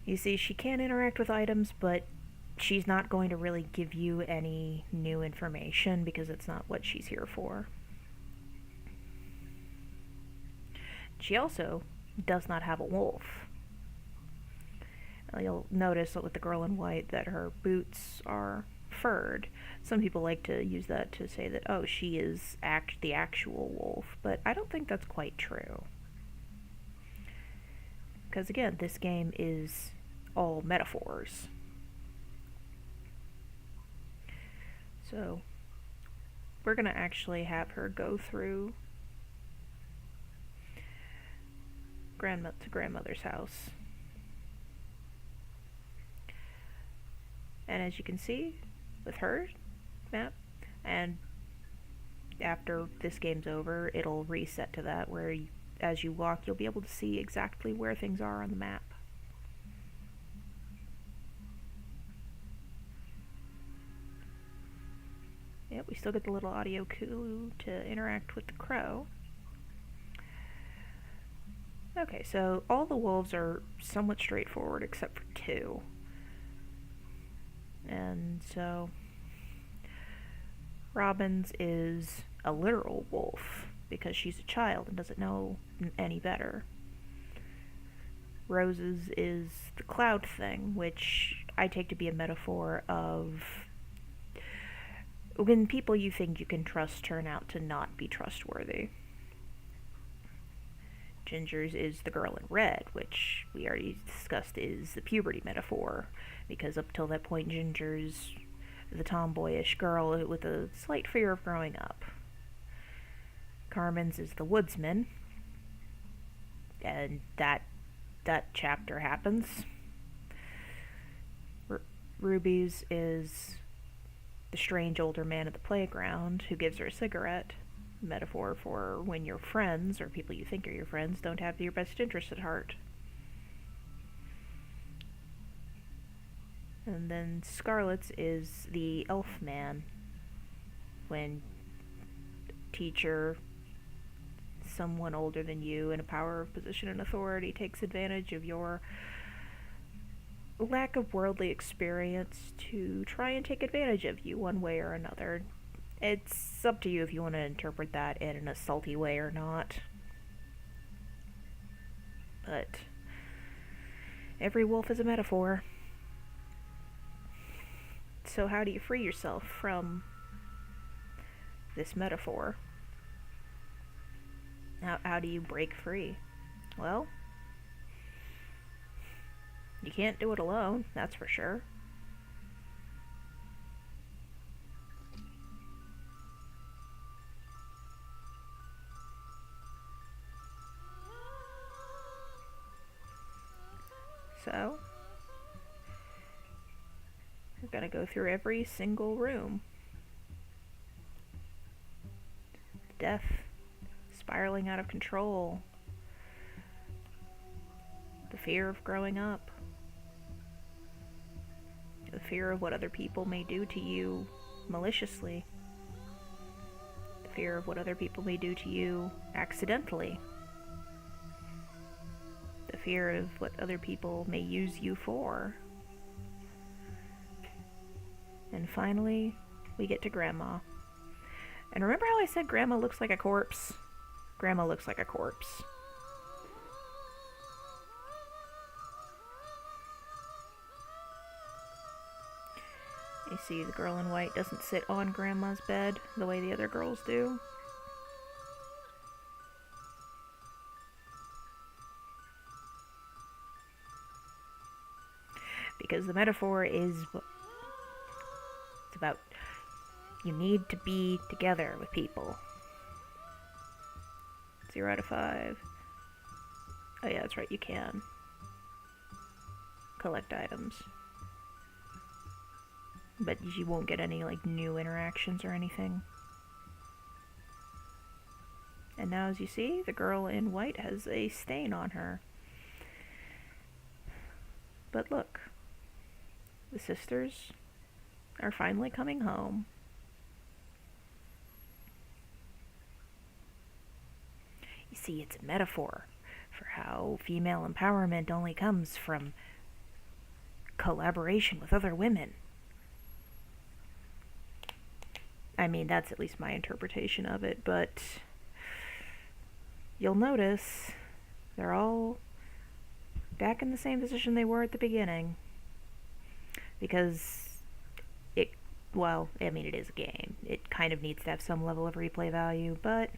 You see, she can interact with items, but she's not going to really give you any new information because it's not what she's here for. She also does not have a wolf. You'll notice with the girl in white that her boots are furred. Some people like to use that to say that, oh, she is the actual wolf, but I don't think that's quite true. Because again, this game is all metaphors. So, we're going to actually have her go through grandmother's house. And as you can see, with her map, and after this game's over, it'll reset to that, where as you walk, you'll be able to see exactly where things are on the map. Yep, we still get the little audio cue to interact with the crow. Okay, so all the wolves are somewhat straightforward except for 2. And so Robin's is a literal wolf because she's a child and doesn't know any better. Rose's is the cloud thing, which I take to be a metaphor of when people you think you can trust turn out to not be trustworthy. Ginger's is the girl in red, which we already discussed is the puberty metaphor, because up till that point Ginger's the tomboyish girl with a slight fear of growing up. Carmen's is the woodsman, and that chapter happens. Ruby's is the strange older man at the playground who gives her a cigarette, metaphor for when your friends, or people you think are your friends, don't have your best interest at heart. And then Scarlett's is the elf man, when teacher someone older than you in a power of position and authority takes advantage of your lack of worldly experience to try and take advantage of you one way or another. It's up to you if you want to interpret that in an assaulty way or not. But every wolf is a metaphor. So how do you free yourself from this metaphor? How do you break free? Well, you can't do it alone, that's for sure. So, we're gonna go through every single room. Death, spiraling out of control, the fear of growing up, the fear of what other people may do to you maliciously, the fear of what other people may do to you accidentally, the fear of what other people may use you for. And finally, we get to Grandma. And remember how I said Grandma looks like a corpse? Grandma looks like a corpse. You see, the girl in white doesn't sit on Grandma's bed the way the other girls do. Because the metaphor is it's about you need to be together with people. 0 out of 5. Oh yeah, that's right, you can collect items. But you won't get any, like, new interactions or anything. And now, as you see, the girl in white has a stain on her. But look, the sisters are finally coming home. You see, it's a metaphor for how female empowerment only comes from collaboration with other women. I mean, that's at least my interpretation of it, but you'll notice they're all back in the same position they were at the beginning. Because it is a game. It kind of needs to have some level of replay value, but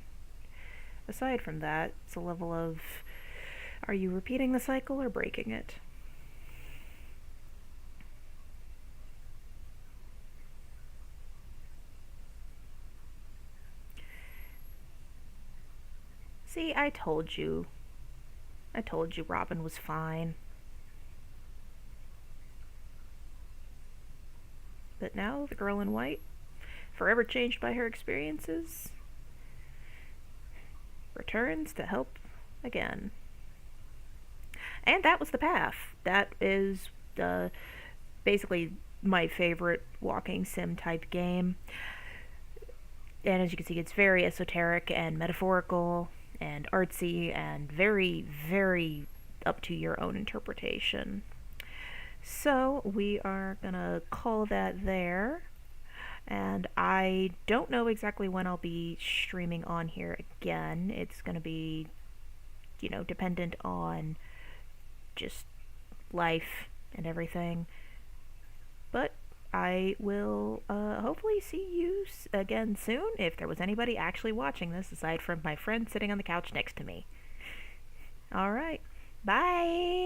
aside from that, it's a level of, are you repeating the cycle or breaking it? See, I told you Robin was fine. But now, the girl in white, forever changed by her experiences, returns to help again. And that was the path. That is basically my favorite walking sim type game. And as you can see, it's very esoteric and metaphorical and artsy and very, very up to your own interpretation. So we are gonna call that there. And I don't know exactly when I'll be streaming on here again. It's gonna be, dependent on just life and everything. But I will hopefully see you again soon, if there was anybody actually watching this aside from my friend sitting on the couch next to me. Alright, bye!